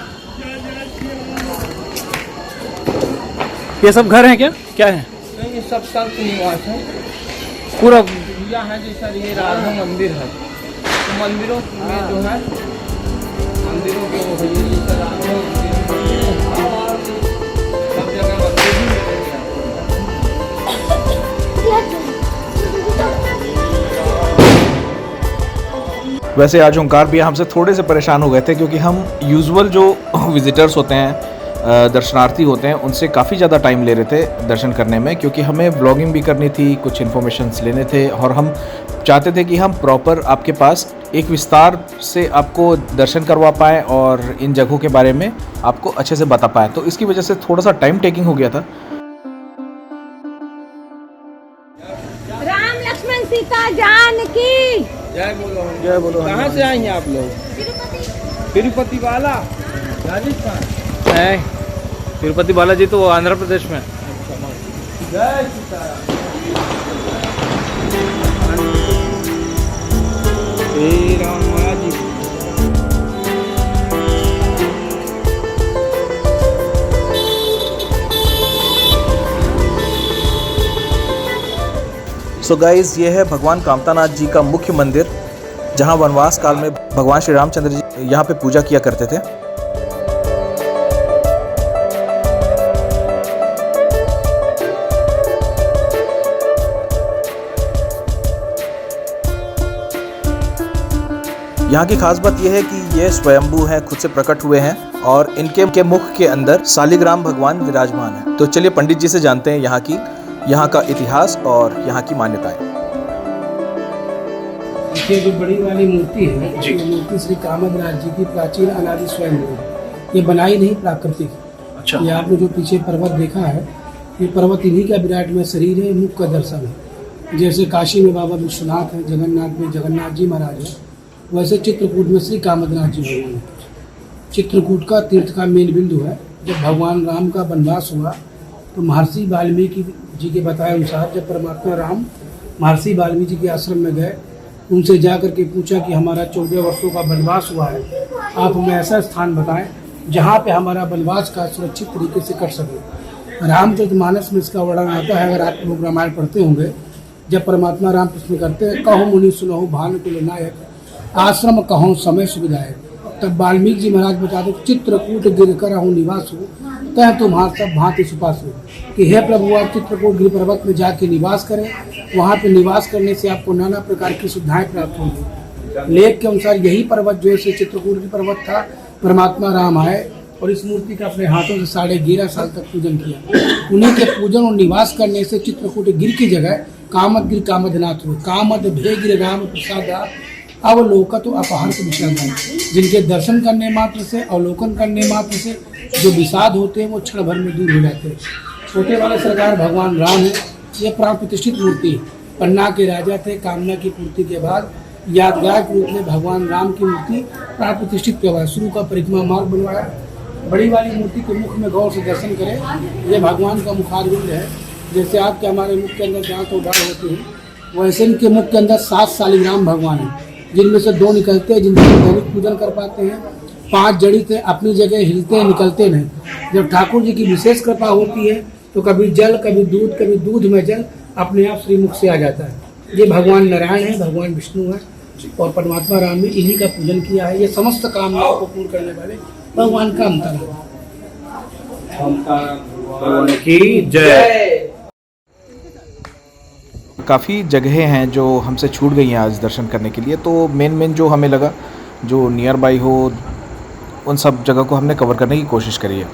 ये सब घर हैं क्या? क्या है? नहीं, ये सब संत निवास है। पूरा यह है जैसा ये राधा मंदिर है, तो मंदिरों में जो है मंदिरों के वो है ये जैसा राधा मंदिर है, सब जगह मंदिर ही मिलेंगे आपको। वैसे आज ओंकार भी हमसे थोड़े से परेशान हो गए थे क्योंकि हम यूजुअल जो विजिटर्स होते हैं, दर्शनार्थी होते हैं, उनसे काफ़ी ज़्यादा टाइम ले रहे थे दर्शन करने में, क्योंकि हमें ब्लॉगिंग भी करनी थी, कुछ इन्फॉर्मेशंस लेने थे और हम चाहते थे कि हम प्रॉपर आपके पास एक विस्तार से आपको दर्शन करवा पाएँ और इन जगहों के बारे में आपको अच्छे से बता पाएँ। तो इसकी वजह से थोड़ा सा टाइम टेकिंग हो गया था। राम लक्ष्मण सीता जानकी जय बोलो, जय बोलो। कहाँ से आई हैं आप लोग? तिरुपति वाला, राजस्थान। तिरुपति बालाजी तो आंध्र प्रदेश में। जय सीताराम। श्री राम महाराज जी। सो गाइज, ये है भगवान कामतानाथ जी का मुख्य मंदिर, जहाँ वनवास काल में भगवान श्री रामचंद्र जी यहाँ पे पूजा किया करते थे। यहाँ की खास बात यह है कि ये स्वयंभू हैं, खुद से प्रकट हुए हैं और इनके मुख के अंदर शालिग्राम भगवान विराजमान है। तो चलिए पंडित जी से जानते हैं यहाँ का इतिहास और यहाँ की मान्यताएं। ये जो बड़ी वाली मूर्ति है, ये मूर्ति श्री कामदराज जी की प्राचीन अनादि स्वयंभू है। ये बनाई नहीं, प्राकृतिक। अच्छा। ये आपने जो पीछे पर्वत देखा है, ये पर्वत इन्हीं का विराट में शरीर है, मुख का दर्शन है। जैसे काशी में बाबा विश्वनाथ है, जगन्नाथ में जगन्नाथ जी महाराज है, वैसे चित्रकूट में श्री कामदनाथ जी भगवान है। चित्रकूट का तीर्थ का मेन बिंदु है। जब भगवान राम का वनवास हुआ तो महर्षि वाल्मीकि जी के बताए अनुसार जब परमात्मा राम महर्षि वाल्मीकि जी के आश्रम में गए, उनसे जा कर के पूछा कि हमारा 14 वर्षों का वनवास हुआ है, आप हमें ऐसा स्थान बताएं जहाँ पे हमारा वनवास का सुरक्षित तरीके से कट सके। रामचरितमानस में इसका वर्णन आता है, अगर आप लोग रामायण पढ़ते होंगे, जब परमात्मा राम प्रश्न करते हैं, कहो मुनि सुनहु भानुकुल नायक, आश्रम कहो समय सुविधायक, तब वाल्मीकि जी महाराज बताते चित्रकूट गिर कर हूँ निवास हो, तह तुम्हारा सब भांति सुपास हो, कि हे प्रभु आप चित्रकूट गिर पर्वत में जाके निवास करें। वहाँ पे निवास करने से आपको नाना प्रकार की सुविधाएं प्राप्त होंगी। लेख के अनुसार यही पर्वत जो है चित्रकूट की पर्वत था, परमात्मा राम आए और इस मूर्ति का अपने हाथों से 11.5 साल तक पूजन किया। उन्हीं के पूजन और निवास करने से चित्रकूट गिर की जगह कामद गिर कामदनाथ हुए। कामद भे गिर राम प्रसाद अवलोकन तो अपहर विषाद, जिनके दर्शन करने मात्र से, अवलोकन करने मात्र से जो विषाद होते हैं वो क्षण भर में दूर हो जाते हैं। छोटे वाले सरकार भगवान राम है, ये प्राण प्रतिष्ठित मूर्ति है। पन्ना के राजा थे, कामना की पूर्ति के बाद यादगार के रूप में भगवान राम की मूर्ति प्राण प्रतिष्ठित करवाया। शुरू का परिक्रमा मार्ग बनवाया। बड़ी वाली मूर्ति के मुख में गौर से दर्शन करें। ये भगवान का मुखारविंद है। जैसे आपके हमारे मुख के अंदर दांत और दाढ़ होती है, वैसे इनके मुख के अंदर 7 शालिग्राम भगवान हैं, जिनमें से 2 निकलते हैं जिनसे दैनिक पूजन कर पाते हैं। 5 जड़ित हैं, अपनी जगह हिलते हैं, निकलते नहीं। जब ठाकुर जी की विशेष कृपा होती है तो कभी जल, कभी दूध में जल अपने आप श्रीमुख से आ जाता है। ये भगवान नारायण है, भगवान विष्णु है और परमात्मा राम ने इन्हीं का पूजन किया है। ये समस्त कामनाओं को पूर्ण करने वाले भगवान का अवतार की जय। काफ़ी जगहें हैं जो हमसे छूट गई हैं आज दर्शन करने के लिए, तो मेन जो हमें लगा जो नियर बाई हो उन सब जगह को हमने कवर करने की कोशिश करी है।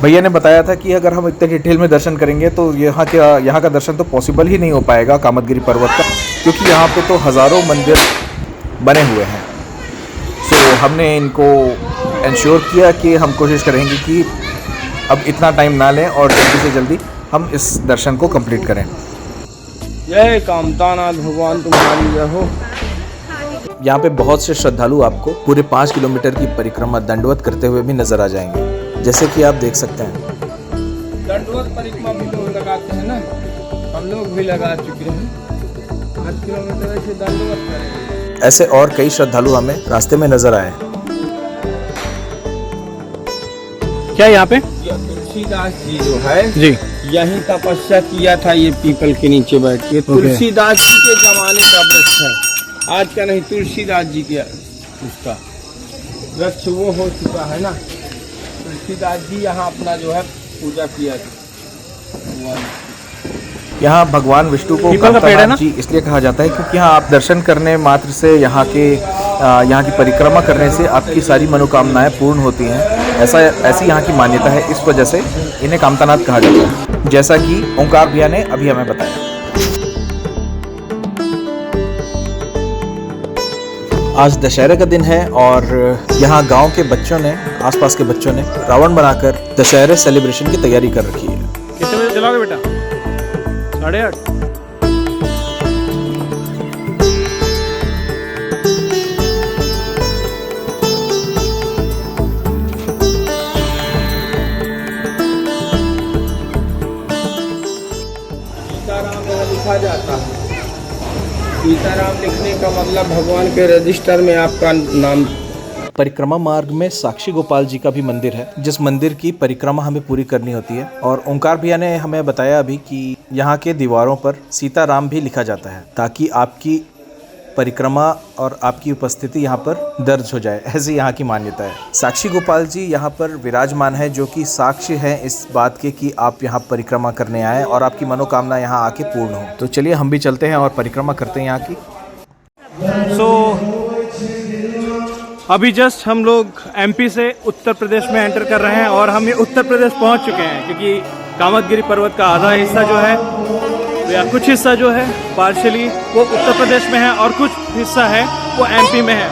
भैया ने बताया था कि अगर हम इतने डिटेल में दर्शन करेंगे तो यहाँ का दर्शन तो पॉसिबल ही नहीं हो पाएगा कामदगिरी पर्वत का, क्योंकि यहाँ पे तो हज़ारों मंदिर बने हुए हैं। सो हमने इनको इंश्योर किया कि हम कोशिश करेंगे कि अब इतना टाइम ना लें और जल्दी से जल्दी हम इस दर्शन को कंप्लीट करें। जय कामतानाथ भगवान तुम्हारी जय हो। यहाँ पे बहुत से श्रद्धालु आपको पूरे 5 किलोमीटर की परिक्रमा दंडवत करते हुए भी नजर आ जाएंगे, जैसे कि आप देख सकते हैं। दंडवत परिक्रमा भी लोग लगाते हैं ना, हम लोग भी लगा चुके हैं। 5 किलोमीटर से दंडवत करेंगे। ऐसे और कई श्रद्धालु हमें रास्ते में नजर आए। क्या यहाँ पे तुलसीदास जी जो है जी यही तपस्या किया था, ये पीपल के नीचे बैठ के। तुलसीदास जी के जमाने का वृक्ष है, आज का नहीं। तुलसीदास जी के उसका वृक्ष वो हो चुका है ना। तुलसीदास जी यहाँ अपना जो है पूजा किया था। यहाँ भगवान विष्णु को कामतानाथ जी इसलिए कहा जाता है क्योंकि यहाँ आप दर्शन करने मात्र से यहाँ की परिक्रमा करने से आपकी सारी मनोकामनाएं पूर्ण होती हैं। ऐसी यहाँ की मान्यता है, इस वजह से इन्हें कामतानाथ कहा जाता है, जैसा कि ओंकार भैया ने अभी हमें बताया। आज दशहरे का दिन है और यहाँ गांव के बच्चों ने, आसपास के बच्चों ने रावण बनाकर दशहरे सेलिब्रेशन की तैयारी कर रखी है। कितने बजे चलाओगे बेटा? 8:30। सीताराम लिखा जाता है। सीताराम लिखने का मतलब भगवान के रजिस्टर में आपका नाम। परिक्रमा मार्ग में साक्षी गोपाल जी का भी मंदिर है, जिस मंदिर की परिक्रमा हमें पूरी करनी होती है। और ओंकार भैया ने हमें बताया अभी कि यहाँ के दीवारों पर सीताराम भी लिखा जाता है ताकि आपकी परिक्रमा और आपकी उपस्थिति यहाँ पर दर्ज हो जाए, ऐसी यहाँ की मान्यता है। साक्षी गोपाल जी यहाँ पर विराजमान है, जो कि साक्ष्य है इस बात के कि आप यहाँ परिक्रमा करने आए और आपकी मनोकामना यहाँ आके पूर्ण हो। तो चलिए हम भी चलते हैं और परिक्रमा करते हैं यहाँ की। अभी जस्ट हम लोग एमपी से उत्तर प्रदेश में एंटर कर रहे हैं और हम ये उत्तर प्रदेश पहुंच चुके हैं, क्योंकि कामदगिरी पर्वत का आधा हिस्सा जो है या कुछ हिस्सा जो है पार्शियली वो उत्तर प्रदेश में है और कुछ हिस्सा है वो एमपी में है।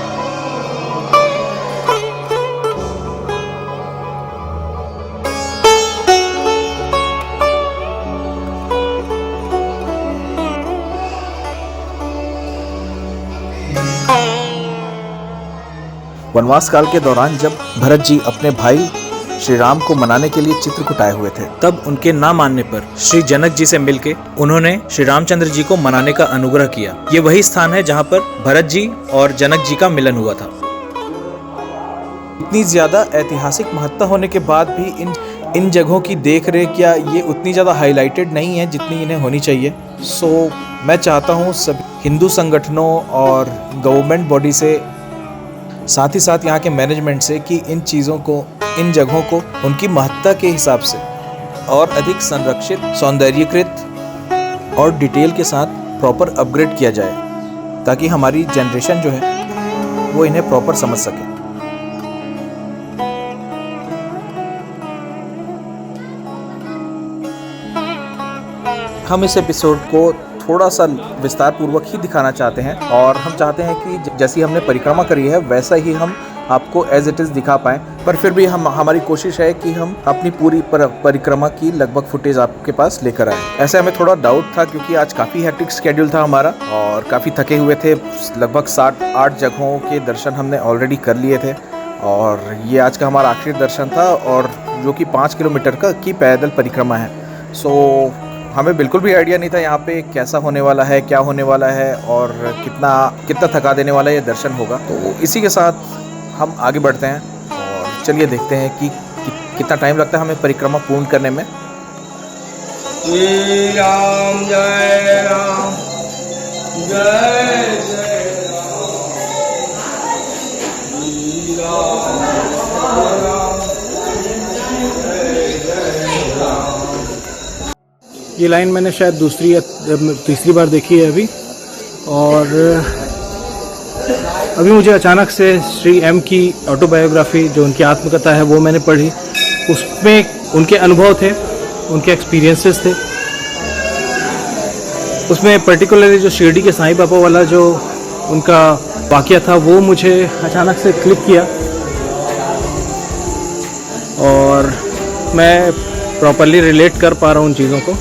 वनवास काल के दौरान जब भरत जी अपने भाई श्री राम को मनाने के लिए चित्रकूट आए हुए थे, तब उनके ना मानने पर श्री जनक जी से मिलके उन्होंने श्री रामचंद्र जी को मनाने का अनुग्रह किया। ये वही स्थान है जहाँ पर भरत जी और जनक जी का मिलन हुआ था। इतनी ज्यादा ऐतिहासिक महत्ता होने के बाद भी इन जगहों की देख रेख या ये उतनी ज्यादा हाईलाइटेड नहीं है जितनी इन्हें होनी चाहिए। सो मैं चाहता हूँ सभी हिंदू संगठनों और गवर्नमेंट बॉडी से, साथ ही साथ यहाँ के मैनेजमेंट से, कि इन चीज़ों को, इन जगहों को उनकी महत्ता के हिसाब से और अधिक संरक्षित, सौंदर्यीकृत और डिटेल के साथ प्रॉपर अपग्रेड किया जाए, ताकि हमारी जनरेशन जो है वो इन्हें प्रॉपर समझ सके। हम इस एपिसोड को थोड़ा सा विस्तार पूर्वक ही दिखाना चाहते हैं और हम चाहते हैं कि जैसी हमने परिक्रमा करी है वैसा ही हम आपको एज इट इज़ दिखा पाएँ, पर फिर भी हमारी कोशिश है कि हम अपनी पूरी परिक्रमा की लगभग फुटेज आपके पास लेकर आए। ऐसे हमें थोड़ा डाउट था क्योंकि आज काफ़ी हेक्टिक शेड्यूल था हमारा और काफ़ी थके हुए थे। लगभग 7-8 जगहों के दर्शन हमने ऑलरेडी कर लिए थे और ये आज का हमारा आखिरी दर्शन था, और जो कि 5 किलोमीटर की पैदल परिक्रमा है। सो हमें बिल्कुल भी आइडिया नहीं था यहाँ पे कैसा होने वाला है, क्या होने वाला है और कितना थका देने वाला ये दर्शन होगा। तो इसी के साथ हम आगे बढ़ते हैं और चलिए देखते हैं कि कितना टाइम लगता है हमें परिक्रमा पूर्ण करने में। श्री राम जय राम जय जय राम, श्री राम ये लाइन मैंने शायद दूसरी या तीसरी बार देखी है अभी, और अभी मुझे अचानक से श्री एम की ऑटोबायोग्राफी जो उनकी आत्मकथा है वो मैंने पढ़ी। उसमें उनके अनुभव थे, उनके एक्सपीरियंसेस थे। उसमें पर्टिकुलरली जो शिरडी के साईं बाबा वाला जो उनका वाक़या था वो मुझे अचानक से क्लिक किया और मैं प्रॉपरली रिलेट कर पा रहा हूँ उन चीज़ों को।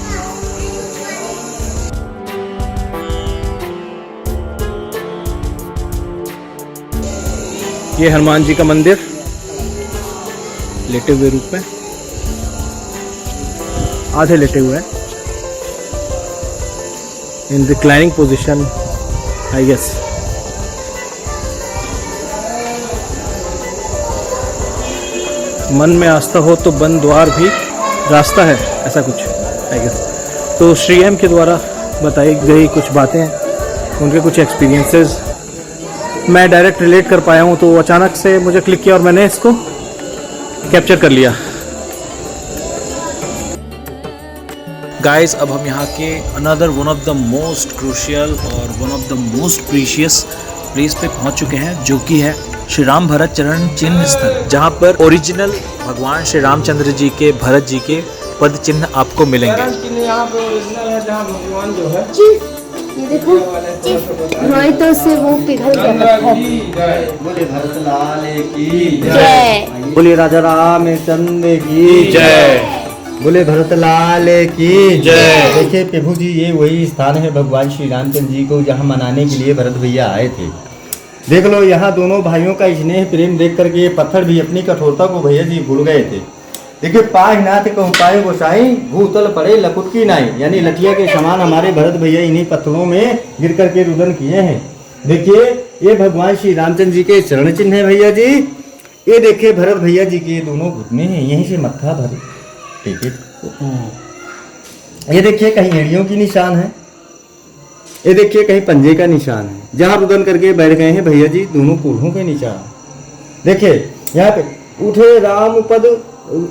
ये हनुमान जी का मंदिर लेटे हुए रूप में, आधे लेटे हुए हैं, इन रिक्लाइनिंग पोजीशन आई गेस। मन में आस्था हो तो बंद द्वार भी रास्ता है, ऐसा कुछ आई गेस। तो श्री एम के द्वारा बताई गई कुछ बातें, उनके कुछ एक्सपीरियंसेस मैं डायरेक्ट रिलेट कर पाया हूँ, तो अचानक से मुझे क्लिक किया और मैंने इसको कैप्चर कर लिया। गाइस, अब हम यहाँ के another one of the most crucial और one of the most precious place पे पहुँच चुके हैं, जो कि है श्री राम भरत चरण चिन्ह स्थल, जहाँ पर ओरिजिनल भगवान श्री रामचंद्र जी के, भरत जी के पद चिन्ह आपको मिलेंगे। यहाँ पे ओरिजिनल है, जहाँ भगवान जो है ये देखो रोई तो से वो पिघल जाता है। बोले भरत लाल की जय, बोले राजा रामचंद्र की जय, बोले भरत लाल की जय। देखिए प्रभु जी, ये वही स्थान है भगवान श्री रामचंद्र जी को जहाँ मनाने के लिए भरत भैया आए थे। देख लो, यहाँ दोनों भाइयों का स्नेह प्रेम देख करके ये पत्थर भी अपनी कठोरता को भैया जी भूल गए थे। देखिए, पाय नाथ कहूँ पाए गोसाई, भूतल पड़े लकुट की नाई, यानी लठिया के समान हमारे भरत भैया इन्हीं पत्थरों में गिर करके रुदन किए हैं। देखिए, ये भगवान श्री रामचंद्र जी के चरण चिन्ह है भैया जी। ये देखिए भरत भैया जी के दोनों घुटने हैं, यहीं से मत्था भरे टेके। ये देखिए कहीं एड़ियों की निशान है, ये देखिए कहीं पंजे का निशान है, जहाँ रुदन करके बैठ गए हैं भैया जी दोनों कूल्हों के निशान। देखिए यहाँ पे उठे राम पद,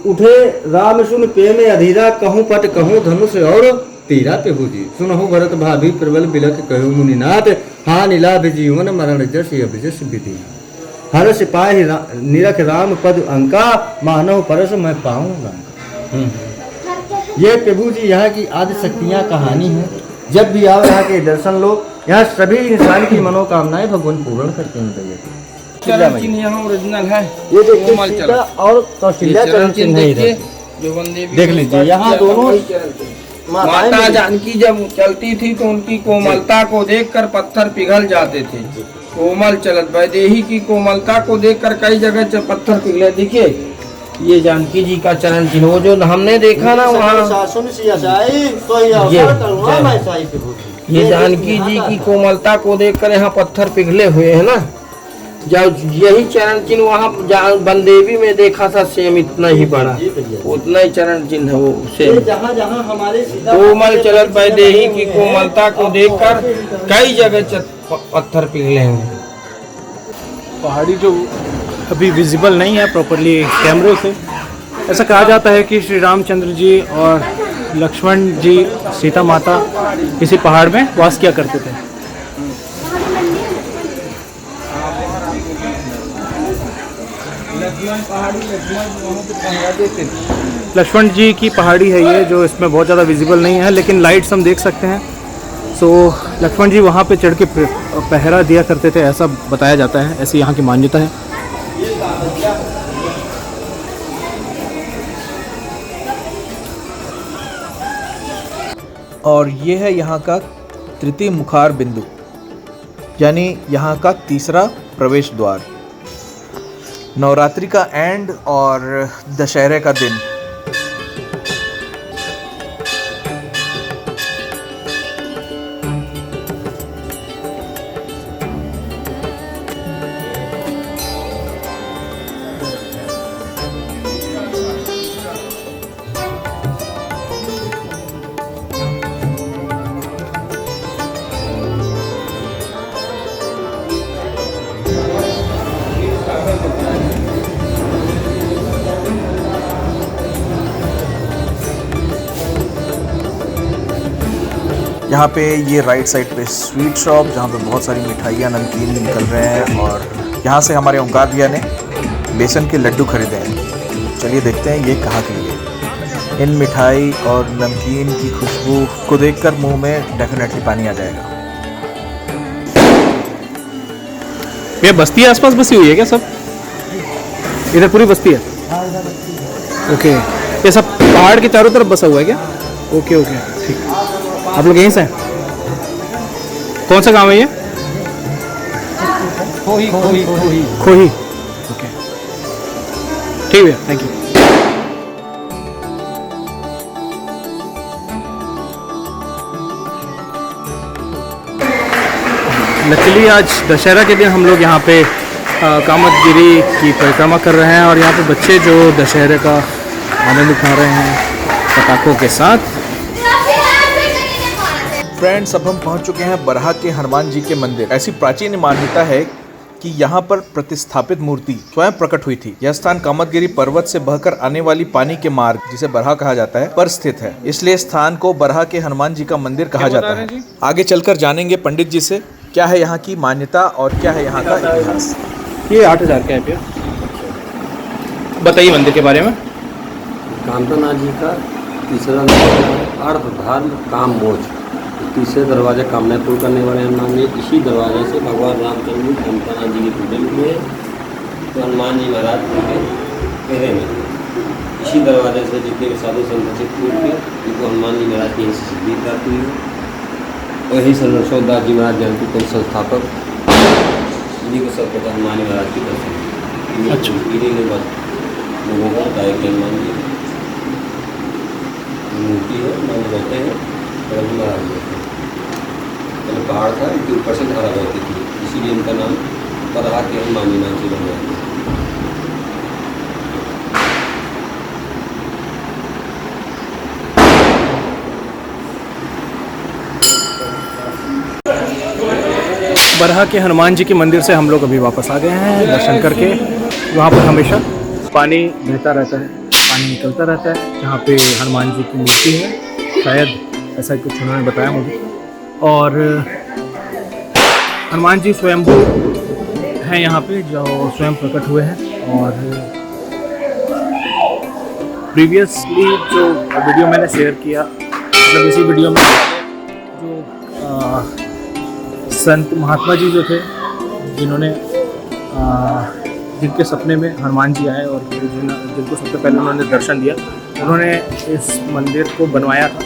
उठे राम सुन पे में अधीरा, कहूँ पट कहूँ धनुष और तीरा प्रभु जी, सुनहु भरत भाभी प्रबल बिलख कहु मुनिनाथ, हा नीला जीवन मरण जस अभिजस विधि, हर सिपाही निरख राम पद अंका, मानव परस मैं पाऊंगा। ये प्रभु जी यहाँ की आदि शक्तियाँ कहानी है। जब भी आओ यहाँ के दर्शन लो, यहाँ सभी इंसान की मनोकामनाएं भगवान पूर्ण करते हैं भैया। चरण चिन्ह यहाँ ओरिजिनल है, ये देखिए सीता और कौशल्या चरण चिन्ह है इधर, जो वंदे देख लीजिए। यहाँ दोनों माता जानकी जब चलती थी तो उनकी कोमलता को देखकर पत्थर पिघल जाते थे। कोमल चलत वैदेही की कोमलता को देखकर कई जगह पत्थर पिघले। देखिए ये जानकी जी का चरण चिन्ह, वो जो हमने देखा ना वहाँ, ये जानकी जी की कोमलता को देखकर यहाँ पत्थर पिघले हुए हैं ना। जब यही चरण चिन्ह वहाँ बनदेवी में देखा था, सेम इतना ही बड़ा, उतना ही चरण चिन्ह है वो सेम। जहाँ हमारे कोमल चलत वैदेही की कोमलता को देखकर कई जगह पत्थर पिघले हैं। पहाड़ी जो अभी विजिबल नहीं है प्रॉपरली कैमरे से, ऐसा कहा जाता है कि श्री रामचंद्र जी और लक्ष्मण जी, सीता माता किसी पहाड़ में वास किया करते थे। लक्ष्मण जी की पहाड़ी है ये, जो इसमें बहुत ज़्यादा विजिबल नहीं है, लेकिन लाइट्स हम देख सकते हैं। सो लक्ष्मण जी वहाँ पे चढ़ के पहरा दिया करते थे, ऐसा बताया जाता है, ऐसी यहाँ की मान्यता है। और ये है यहाँ का तृतीय मुखार बिंदु, यानी यहाँ का तीसरा प्रवेश द्वार। नवरात्रि का एंड और दशहरे का दिन। यहाँ पे ये राइट साइड पे स्वीट शॉप, जहाँ पे बहुत सारी मिठाइयाँ नमकीन निकल रहे हैं, और यहाँ से हमारे ओंकार भैया ने बेसन के लड्डू खरीदे हैं। चलिए देखते हैं ये कहाँ के लिए। इन मिठाई और नमकीन की खुशबू को देखकर मुंह में डेफिनेटली पानी आ जाएगा। ये बस्ती है, आसपास बसी हुई है क्या सब? इधर पूरी बस्ती है? ओके, ये सब पहाड़ के चारों तरफ बसा हुआ है क्या? ओके ओके, ठीक। आप लोग यहीं से हैं? कौन सा गांव है ये? खोही। ओके, ठीक है, थैंक यू। लकीली आज दशहरा के दिन हम लोग यहाँ पे कामतगिरी की परिक्रमा कर रहे हैं, और यहाँ पे बच्चे जो दशहरे का आनंद उठा रहे हैं पटाखों के साथ। फ्रेंड्स, अब हम पहुंच चुके हैं बरहा के हनुमान जी के मंदिर। ऐसी प्राचीन मान्यता है कि यहाँ पर प्रतिस्थापित मूर्ति स्वयं प्रकट हुई थी। यह स्थान कामतगिरी पर्वत से बहकर आने वाली पानी के मार्ग, जिसे बरहा कहा जाता है, पर स्थित है। इसलिए स्थान को बरहा के हनुमान जी का मंदिर कहा जाता है। आगे चलकर जानेंगे पंडित जी से क्या है यहाँ की मान्यता और क्या है यहाँ का इतिहास। ये 8000 का है भैया, बताइए मंदिर के बारे में। कामतानाथ जी का तीसरा अर्थ धर्म काम मोक्ष, तीसरे दरवाजे कामना पूर्ण करने वाले हनुमान जी। इसी दरवाजे से भगवान रामचंद्र जी कामतानाथ जी की पूजन हुए, तो हनुमान जी महाराज के घेरे में इसी दरवाजे से जितने भी साधु संत से पूछ के जिनको हनुमान जी महाराज की सिद्धि प्राप्त हुई है। वही सरस्वतदास जी महाराज जयंती कुल संस्थापक, इन्हीं को सब पता हनुमान जी महाराज की दर्शन। अच्छा, इन्हीं ने बस लोगों का गायक हनुमान जी मूर्ति है, मान बैठे हैं, प्रभु महाराज बैठे हैं। पहले पहाड़ था, इनके ऊपर से धारा बहती थी, इसीलिए इनका नाम बरहा के हनुमान जी नाम से बन गया। बरहा के हनुमान जी के मंदिर से हम लोग अभी वापस आ गए हैं दर्शन करके। वहाँ पर हमेशा पानी बहता रहता है, पानी निकलता रहता है, जहाँ पे हनुमान जी की मूर्ति है, शायद ऐसा कुछ उन्होंने बताया मुझे। और हनुमान जी स्वयंभू हैं यहाँ पे, जो स्वयं प्रकट हुए हैं। और प्रीवियसली जो वीडियो मैंने शेयर किया, मतलब इसी वीडियो में जो संत महात्मा जी जो थे, जिन्होंने जिनके सपने में हनुमान जी आए और जिनको सबसे पहले उन्होंने दर्शन दिया, उन्होंने इस मंदिर को बनवाया था।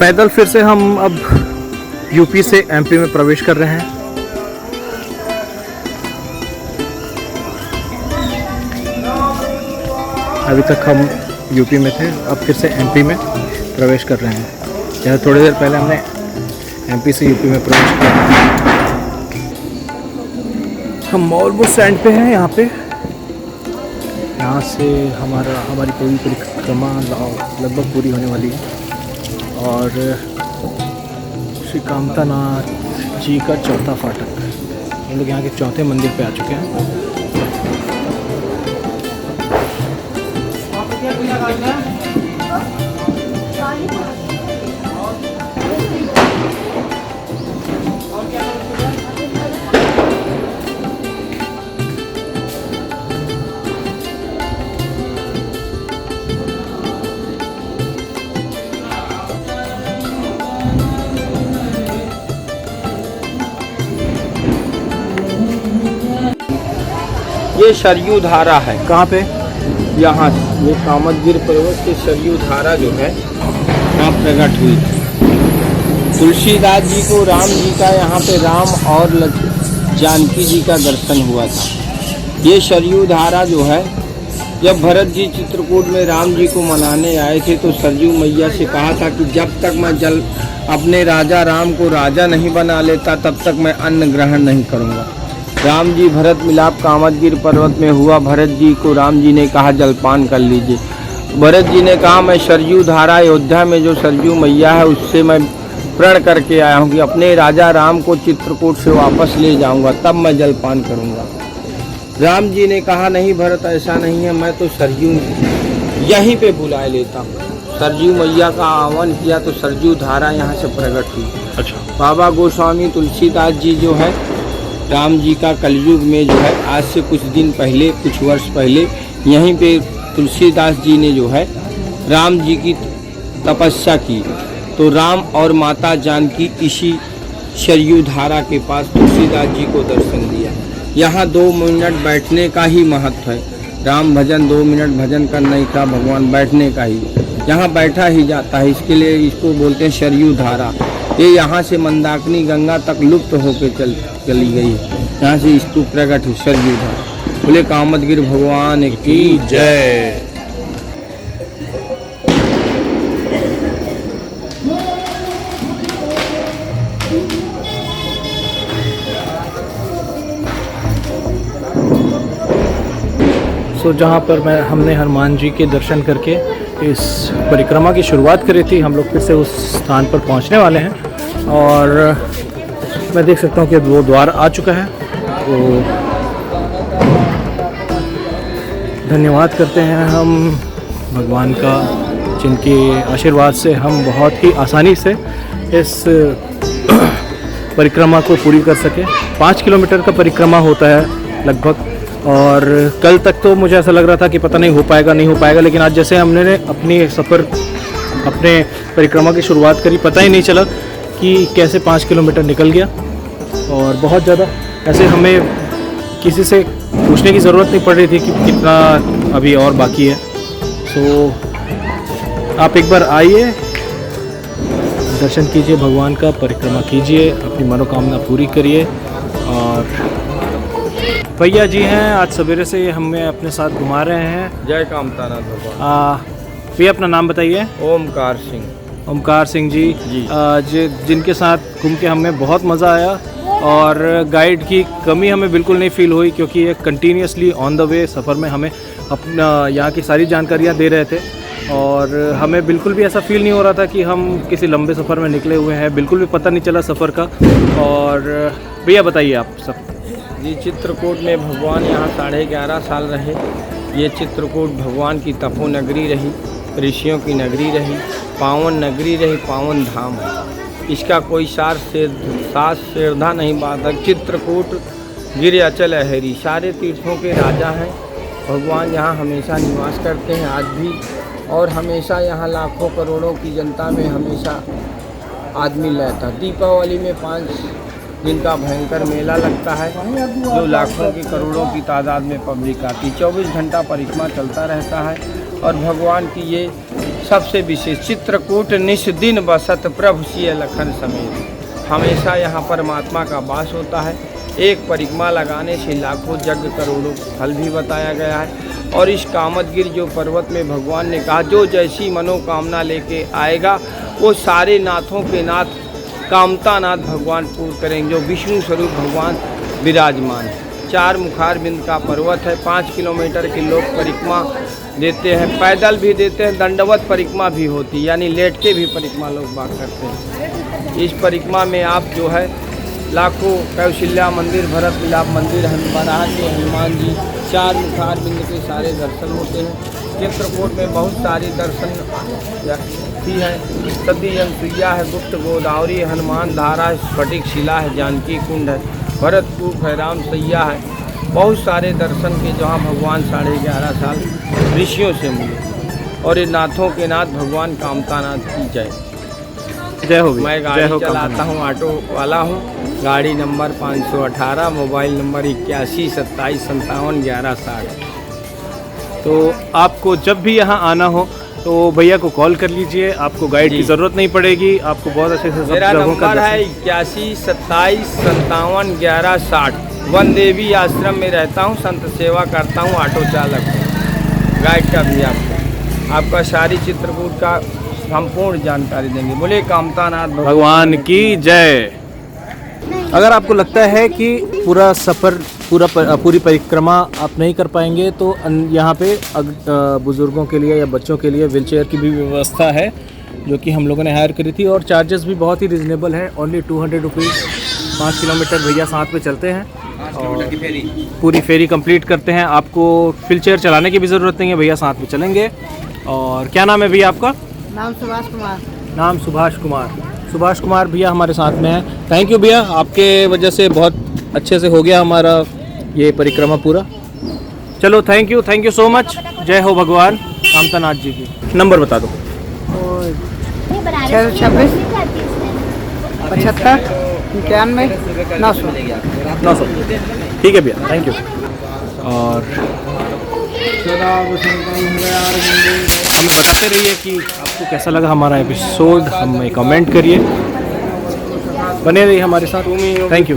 पैदल फिर से हम अब यूपी से एमपी में प्रवेश कर रहे हैं। अभी तक हम यूपी में थे, अब फिर से एमपी में प्रवेश कर रहे हैं। जैसे थोड़ी देर पहले हमने एमपी से यूपी में प्रवेश किया। हम ऑलमोस्ट एंड पे हैं यहाँ पे। यहाँ से हमारी पूरी परिक्रमा लगभग पूरी होने वाली है। और श्री कामतानाथ जी का चौथा फाटक, हम लोग यहाँ के चौथे मंदिर पे आ चुके हैं। ये सरयू धारा है। कहाँ पे? यहाँ ये कामदगिर पर्वत के सरयू धारा जो है यहाँ प्रकट हुई थी। तुलसीदास जी को राम जी का यहाँ पे राम और जानकी जी का दर्शन हुआ था। ये सरयू धारा जो है, जब भरत जी चित्रकूट में राम जी को मनाने आए थे तो सरयू मैया से कहा था कि जब तक मैं अपने राजा राम को राजा नहीं बना लेता तब तक मैं अन्न ग्रहण नहीं करूँगा। राम जी भरत मिलाप कामदगिर पर्वत में हुआ। भरत जी को राम जी ने कहा जलपान कर लीजिए। भरत जी ने कहा मैं सरयू धारा अयोध्या में जो सरयू मैया है उससे मैं प्रण करके आया हूँ कि अपने राजा राम को चित्रकूट से वापस ले जाऊँगा, तब मैं जलपान करूँगा। राम जी ने कहा नहीं भरत, ऐसा नहीं है, मैं तो सरयू यहीं पे बुला लेता हूँ। सरयू मैया का आह्वान किया तो सरयू धारा यहाँ से प्रकट हुई। अच्छा। बाबा गोस्वामी तुलसीदास जी जो है राम जी का कलयुग में जो है आज से कुछ दिन पहले, कुछ वर्ष पहले यहीं पे तुलसीदास जी ने जो है राम जी की तपस्या की, तो राम और माता जानकी इसी सरयू धारा के पास तुलसीदास जी को दर्शन दिया। यहाँ 2 मिनट बैठने का ही महत्व है। राम भजन 2 मिनट भजन करने का, भगवान बैठने का ही, यहाँ बैठा ही जाता है। इसके लिए इसको बोलते हैं सरयू धारा। ये यहाँ से मंदाकिनी गंगा तक लुप्त होकर चली गई है। यहाँ से स्तूप प्रकट है सरयू धारा। बोले कामदगिर भगवान की जय। जहाँ पर हमने हनुमान जी के दर्शन करके इस परिक्रमा की शुरुआत करी थी, हम लोग फिर से उस स्थान पर पहुँचने वाले हैं और मैं देख सकता हूँ कि वो द्वार आ चुका है। तो धन्यवाद करते हैं हम भगवान का, जिनके आशीर्वाद से हम बहुत ही आसानी से इस परिक्रमा को पूरी कर सके। 5 किलोमीटर का परिक्रमा होता है लगभग, और कल तक तो मुझे ऐसा लग रहा था कि पता नहीं हो पाएगा, लेकिन आज जैसे हमने अपने परिक्रमा की शुरुआत करी, पता ही नहीं चला कि कैसे 5 किलोमीटर निकल गया। और बहुत ज़्यादा ऐसे हमें किसी से पूछने की ज़रूरत नहीं पड़ रही थी कि कितना अभी और बाकी है। सो आप एक बार आइए, दर्शन कीजिए भगवान का, परिक्रमा कीजिए, अपनी मनोकामना पूरी करिए। और भैया जी हैं, आज सवेरे से हमें अपने साथ घुमा रहे हैं। जय कामतानाथ भगवान। भैया अपना नाम बताइए। ओमकार सिंह। ओमकार सिंह जी, जिनके साथ घूम के हमें बहुत मज़ा आया और गाइड की कमी हमें बिल्कुल नहीं फील हुई, क्योंकि ये कंटिन्यूसली ऑन द वे सफ़र में हमें अपना यहाँ की सारी जानकारियाँ दे रहे थे और हमें बिल्कुल भी ऐसा फील नहीं हो रहा था कि हम किसी लंबे सफ़र में निकले हुए हैं। बिल्कुल भी पता नहीं चला सफ़र का। और भैया बताइए आप सब। जी, चित्रकूट में भगवान यहाँ 11.5 साल रहे। ये चित्रकूट भगवान की तपो नगरी रही, ऋषियों की नगरी रही, पावन नगरी रही, पावन धाम है। इसका कोई सास श्रद्धा नहीं बात है। चित्रकूट गिर अचल अहरी, सारे तीर्थों के राजा हैं। भगवान यहाँ हमेशा निवास करते हैं आज भी, और हमेशा यहाँ लाखों करोड़ों की जनता में हमेशा आदमी रहता। दीपावली में 5 दिन का भयंकर मेला लगता है, जो लाखों की करोड़ों की तादाद में पब्लिक आती। 24 घंटा परिक्रमा चलता रहता है। और भगवान की ये सबसे विशेष चित्रकूट निश दिन बसत प्रभु सिय लखन समेत, हमेशा यहाँ परमात्मा का वास होता है। एक परिक्रमा लगाने से लाखों यज्ञ करोड़ों फल भी बताया गया है। और इस कामदगिर जो पर्वत में भगवान ने कहा जो जैसी मनोकामना लेके आएगा वो सारे नाथों के नाथ कामतानाथ भगवान पूर्ण करेंगे। जो विष्णु स्वरूप भगवान विराजमान है। 4 मुखार बिंद का पर्वत है। 5 किलोमीटर के लोग परिक्रमा देते हैं, पैदल भी देते हैं, दंडवत परिक्रमा भी होती है, यानी लेट के भी परिक्रमा लोग बात करते हैं। इस परिक्रमा में आप जो है लाखों कौशल्या मंदिर, भरत मिलाप मंदिर, हनुमान जी, 4 मुखार बिंद के सारे दर्शन होते हैं। चित्रकूट में बहुत सारी दर्शन भी है। सती जनसुईया है, गुप्त गोदावरी, हनुमान धारा है, स्फटिक शिला है, जानकी कुंड है, भरत कूप है, राम सैया है। बहुत सारे दर्शन के जहाँ भगवान 11.5 साल ऋषियों से मिले। और ये नाथों के नाथ भगवान कामतानाथ की जय। जय हो भैया। मैं जय गाड़ी हो चलाता हूँ, ऑटो वाला हूँ। गाड़ी नंबर 518, मोबाइल नंबर 81 27 57 11 60। तो आपको जब भी यहाँ आना हो तो भैया को कॉल कर लीजिए, आपको गाइड की ज़रूरत नहीं पड़ेगी, आपको बहुत अच्छे से सब मेरा जगहों का नंबर है 81 27 57 11 60। वन देवी आश्रम में रहता हूँ, संत सेवा करता हूँ, ऑटो चालक हूँ। गाइड का भी आपका सारी चित्रकूट का संपूर्ण जानकारी देंगे। बोले कामतानाथ भगवान की जय। अगर आपको लगता है कि पूरा सफ़र पूरी परिक्रमा आप नहीं कर पाएंगे तो यहाँ पे बुज़ुर्गों के लिए या बच्चों के लिए व्हीलचेयर की भी व्यवस्था है, जो कि हम लोगों ने हायर करी थी, और चार्जेस भी बहुत ही रिजनेबल है। Only 200 rupees. 5 किलोमीटर भैया साथ में चलते हैं और पूरी फेरी कंप्लीट करते हैं। आपको व्हीलचेयर चलाने की भी ज़रूरत नहीं है, भैया साथ में चलेंगे। और क्या नाम है भैया आपका? नाम सुभाष कुमार। नाम सुभाष कुमार। सुभाष कुमार भैया हमारे साथ में हैं। थैंक यू भैया, आपके वजह से बहुत अच्छे से हो गया हमारा ये परिक्रमा पूरा। चलो थैंक यू सो मच। जय हो भगवान कामतानाथ जी की। नंबर बता दो। 626 75 91 900। ठीक है भैया, थैंक यू। और हमें बताते रहिए कि आपको कैसा लगा हमारा एपिसोड, हमें कमेंट करिए, बने रहिए हमारे साथ। Thank you.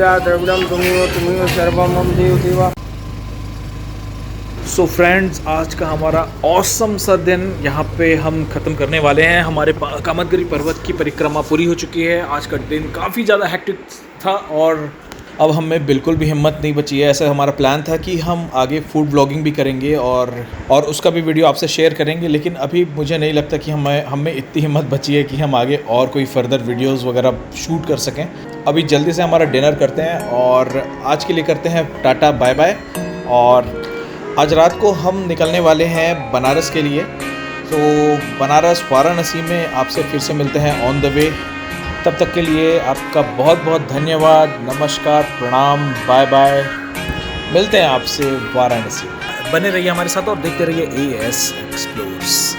सो फ्रेंड्स, आज का हमारा ऑसम सा दिन यहाँ पे हम ख़त्म करने वाले हैं। हमारे कामदगिरी पर्वत की परिक्रमा पूरी हो चुकी है। आज का दिन काफ़ी ज़्यादा हेक्टिक था और अब हमें बिल्कुल भी हिम्मत नहीं बची है। ऐसा हमारा प्लान था कि हम आगे फूड व्लॉगिंग भी करेंगे और उसका भी वीडियो आपसे शेयर करेंगे, लेकिन अभी मुझे नहीं लगता कि हमें इतनी हिम्मत बची है कि हम आगे और कोई फर्दर वीडियोस वगैरह शूट कर सकें। अभी जल्दी से हमारा डिनर करते हैं और आज के लिए करते हैं टाटा बाय बाय। और आज रात को हम निकलने वाले हैं बनारस के लिए। तो बनारस वाराणसी में आपसे फिर से मिलते हैं ऑन द वे। तब तक के लिए आपका बहुत बहुत धन्यवाद। नमस्कार, प्रणाम, बाय बाय। मिलते हैं आपसे वाराणसी। बने रहिए हमारे साथ और देखते रहिए AS एक्सप्लोर्स।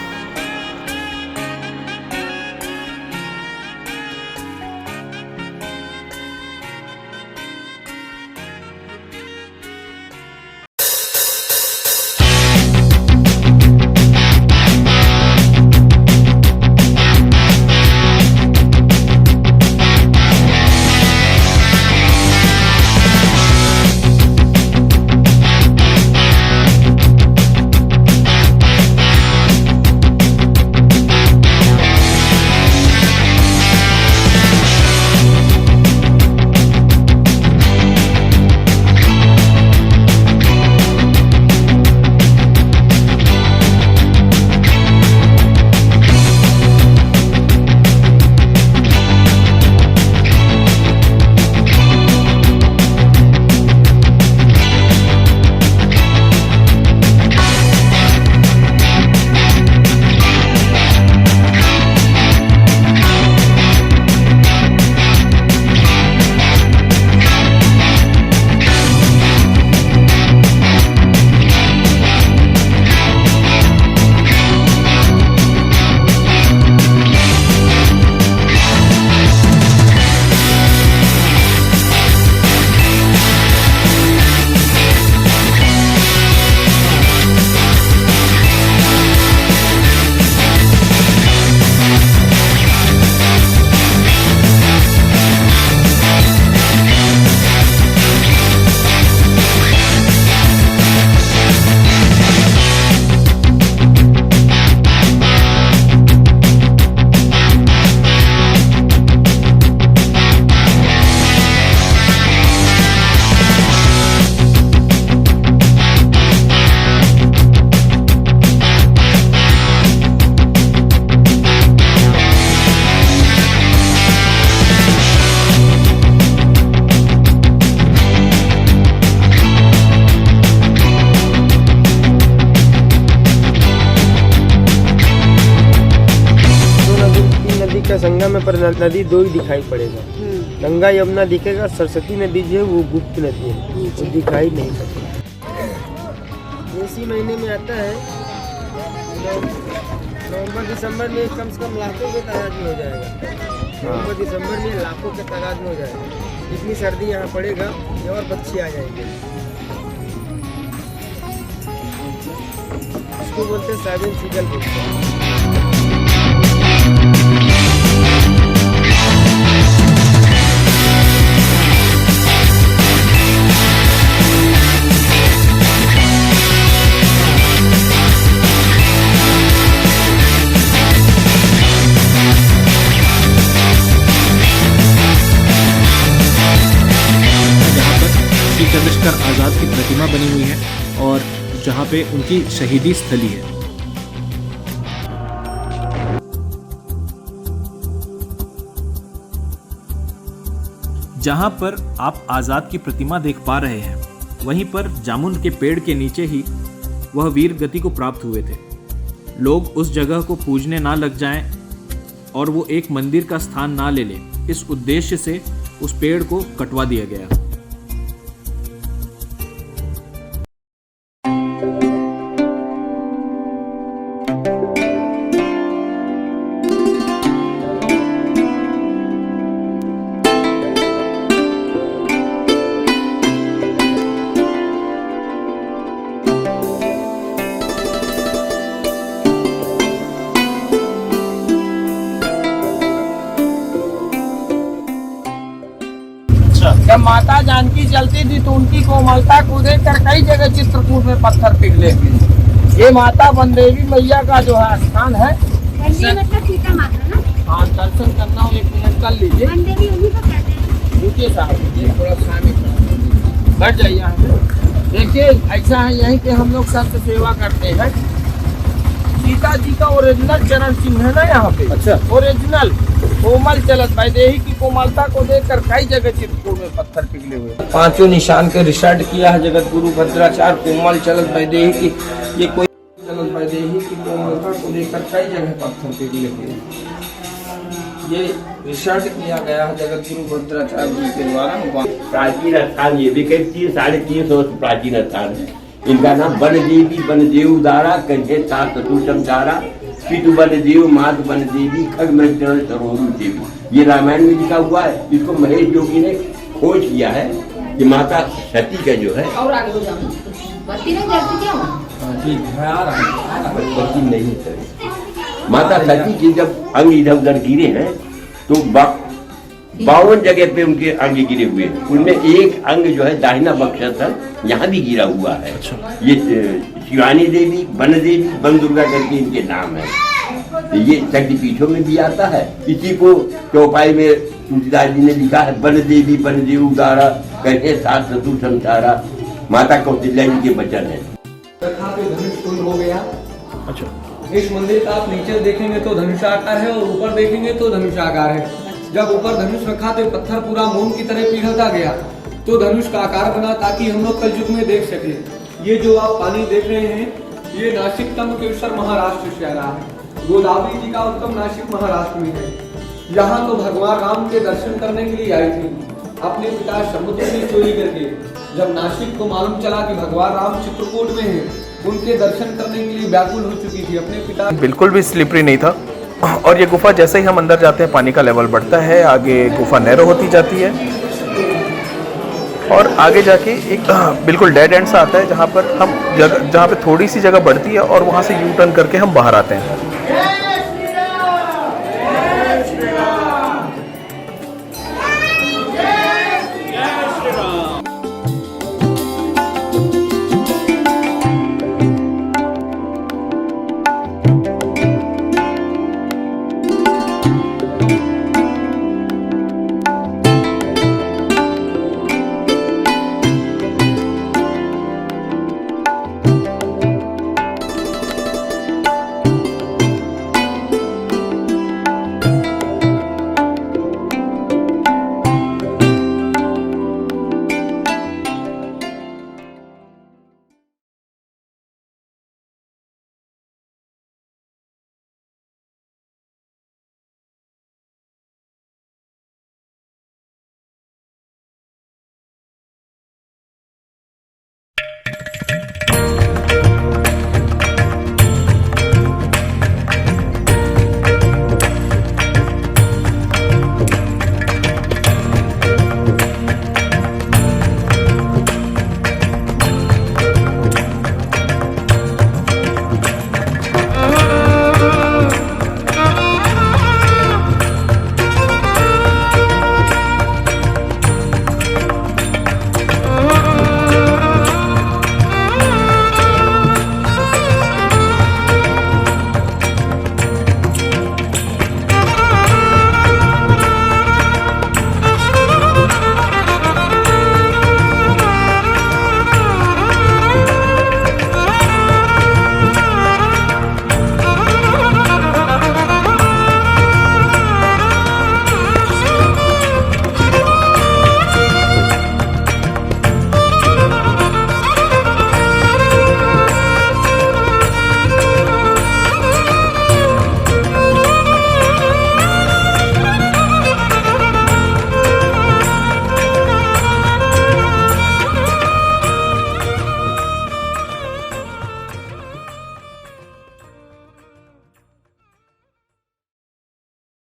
संगम में पर नदी दो ही दिखाई पड़ेगा। गंगा यमुना दिखेगा, सरस्वती नदी जो है वो गुप्त नदी है, वो दिखाई नहीं पड़ती। इसी महीने में आता है, नवंबर दिसंबर में कम से कम लाखों के तादाद में हो जाएगा। नवंबर दिसंबर में लाखों के तादाद में हो जाएगा। इतनी सर्दी यहाँ पड़ेगा कि और बच्चे आ जाएंगे। इसको बोलते हैं साइबन सीजन बोलते हैं। चंद्रशेखर आज़ाद की प्रतिमा बनी हुई है और जहाँ पे उनकी शहीदी स्थली है। जहाँ पर आप आज़ाद की प्रतिमा देख पा रहे हैं, वहीं पर जामुन के पेड़ के नीचे ही वह वीर गति को प्राप्त हुए थे। लोग उस जगह को पूजने ना लग जाएं और वो एक मंदिर का स्थान ना ले लें, इस उद्देश्य से उस पेड़ को कटवा दिया गया। जब माता जानकी चलती थी तो उनकी कोमलता को देखकर कई जगह चित्रकूट में पत्थर पिघले थे। ये माता बनदेवी मैया का जो है स्थान है। हाँ, दर्शन करना हो 1 मिनट कर लीजिए। रुकिए साहब, थोड़ा सामने बैठ जाइए यहाँ पे। देखिए ऐसा है, यहीं पे हम लोग संत सेवा करते हैं। सीता जी का ओरिजिनल चरण चिन्ह है ना यहाँ पे। अच्छा, ओरिजिनल कोमल चलत वैदेही की कोमलता को देखकर कई जगह चित्रकूट में पत्थर पिघले हुए। 5 निशान के रिसार्ट किया है जगत गुरु भद्राचार्य। कोमल चलत वैदेही की, ये कोई चलत वैदेही की कोमलता को देखकर कई जगह पत्थर पिघले हुए। ये रिसार्ट किया गया है जगत गुरु भद्राचार्य जी के द्वारा। प्राचीन स्थान ये भी करीब 3-3.5 वर्ष प्राचीन स्थान है। इनका नाम बनदेवी बनदेव दारा कंठे सात चतुर्थम दारा पितु बनदेव मात बनदेवी खग मृगचरण सरोरू देवी। ये रामायण में लिखा हुआ है। इसको महेश योगी ने खोज किया है कि माता सती का जो है और आगे हो जाओ। बत्ती नहीं जलती क्या? ठीक है, आ रहा है। बत्ती नहीं है। माता सती के जब अंग इधर उधर गिरे हैं तो 52 जगह पे उनके अंग गिरे हुए, उनमें एक अंग जो है दाहिना बक्षस्थल यहाँ भी गिरा हुआ है। ये शिवानी देवी बन देवी बन दुर्गा करके इनके नाम है। ये शक्तिपीठों में भी आता है। इसी को चौपाई में तुलसीदास जी ने लिखा है, बन देवी बन देव दारा कहे सात सतु संसारा। माता कौशल्या जी के वचन है। धनुष हो गया। अच्छा, इस मंदिर का आप नीचे देखेंगे तो धनुषाकार है और ऊपर देखेंगे तो धनुषाकार है। जब ऊपर धनुष रखा तो पत्थर पूरा मोम की तरह पिघलता गया तो धनुष का आकार बना, ताकि हम लोग कलयुग में देख सके। ये जो आप पानी देख रहे हैं, ये नासिक त्र्यंबकेश्वर महाराष्ट्र से आ रहा है। गोदावरी जी का उद्गम नासिक महाराष्ट्र में है। यहाँ तो भगवान राम के दर्शन करने के लिए आई थी, अपने पिता समुद्र में चोरी करके। जब नासिक को मालूम चला कि भगवान राम चित्रकूट में है, उनके दर्शन करने के लिए व्याकुल हो चुकी थी। अपने पिता बिल्कुल भी स्लिपरी नहीं था और ये गुफा जैसे ही हम अंदर जाते हैं पानी का लेवल बढ़ता है, आगे गुफा नैरो होती जाती है और आगे जाके एक बिल्कुल डेड एंड सा आता है जहाँ पर हम जहाँ पे थोड़ी सी जगह बढ़ती है और वहाँ से यू टर्न करके हम बाहर आते हैं।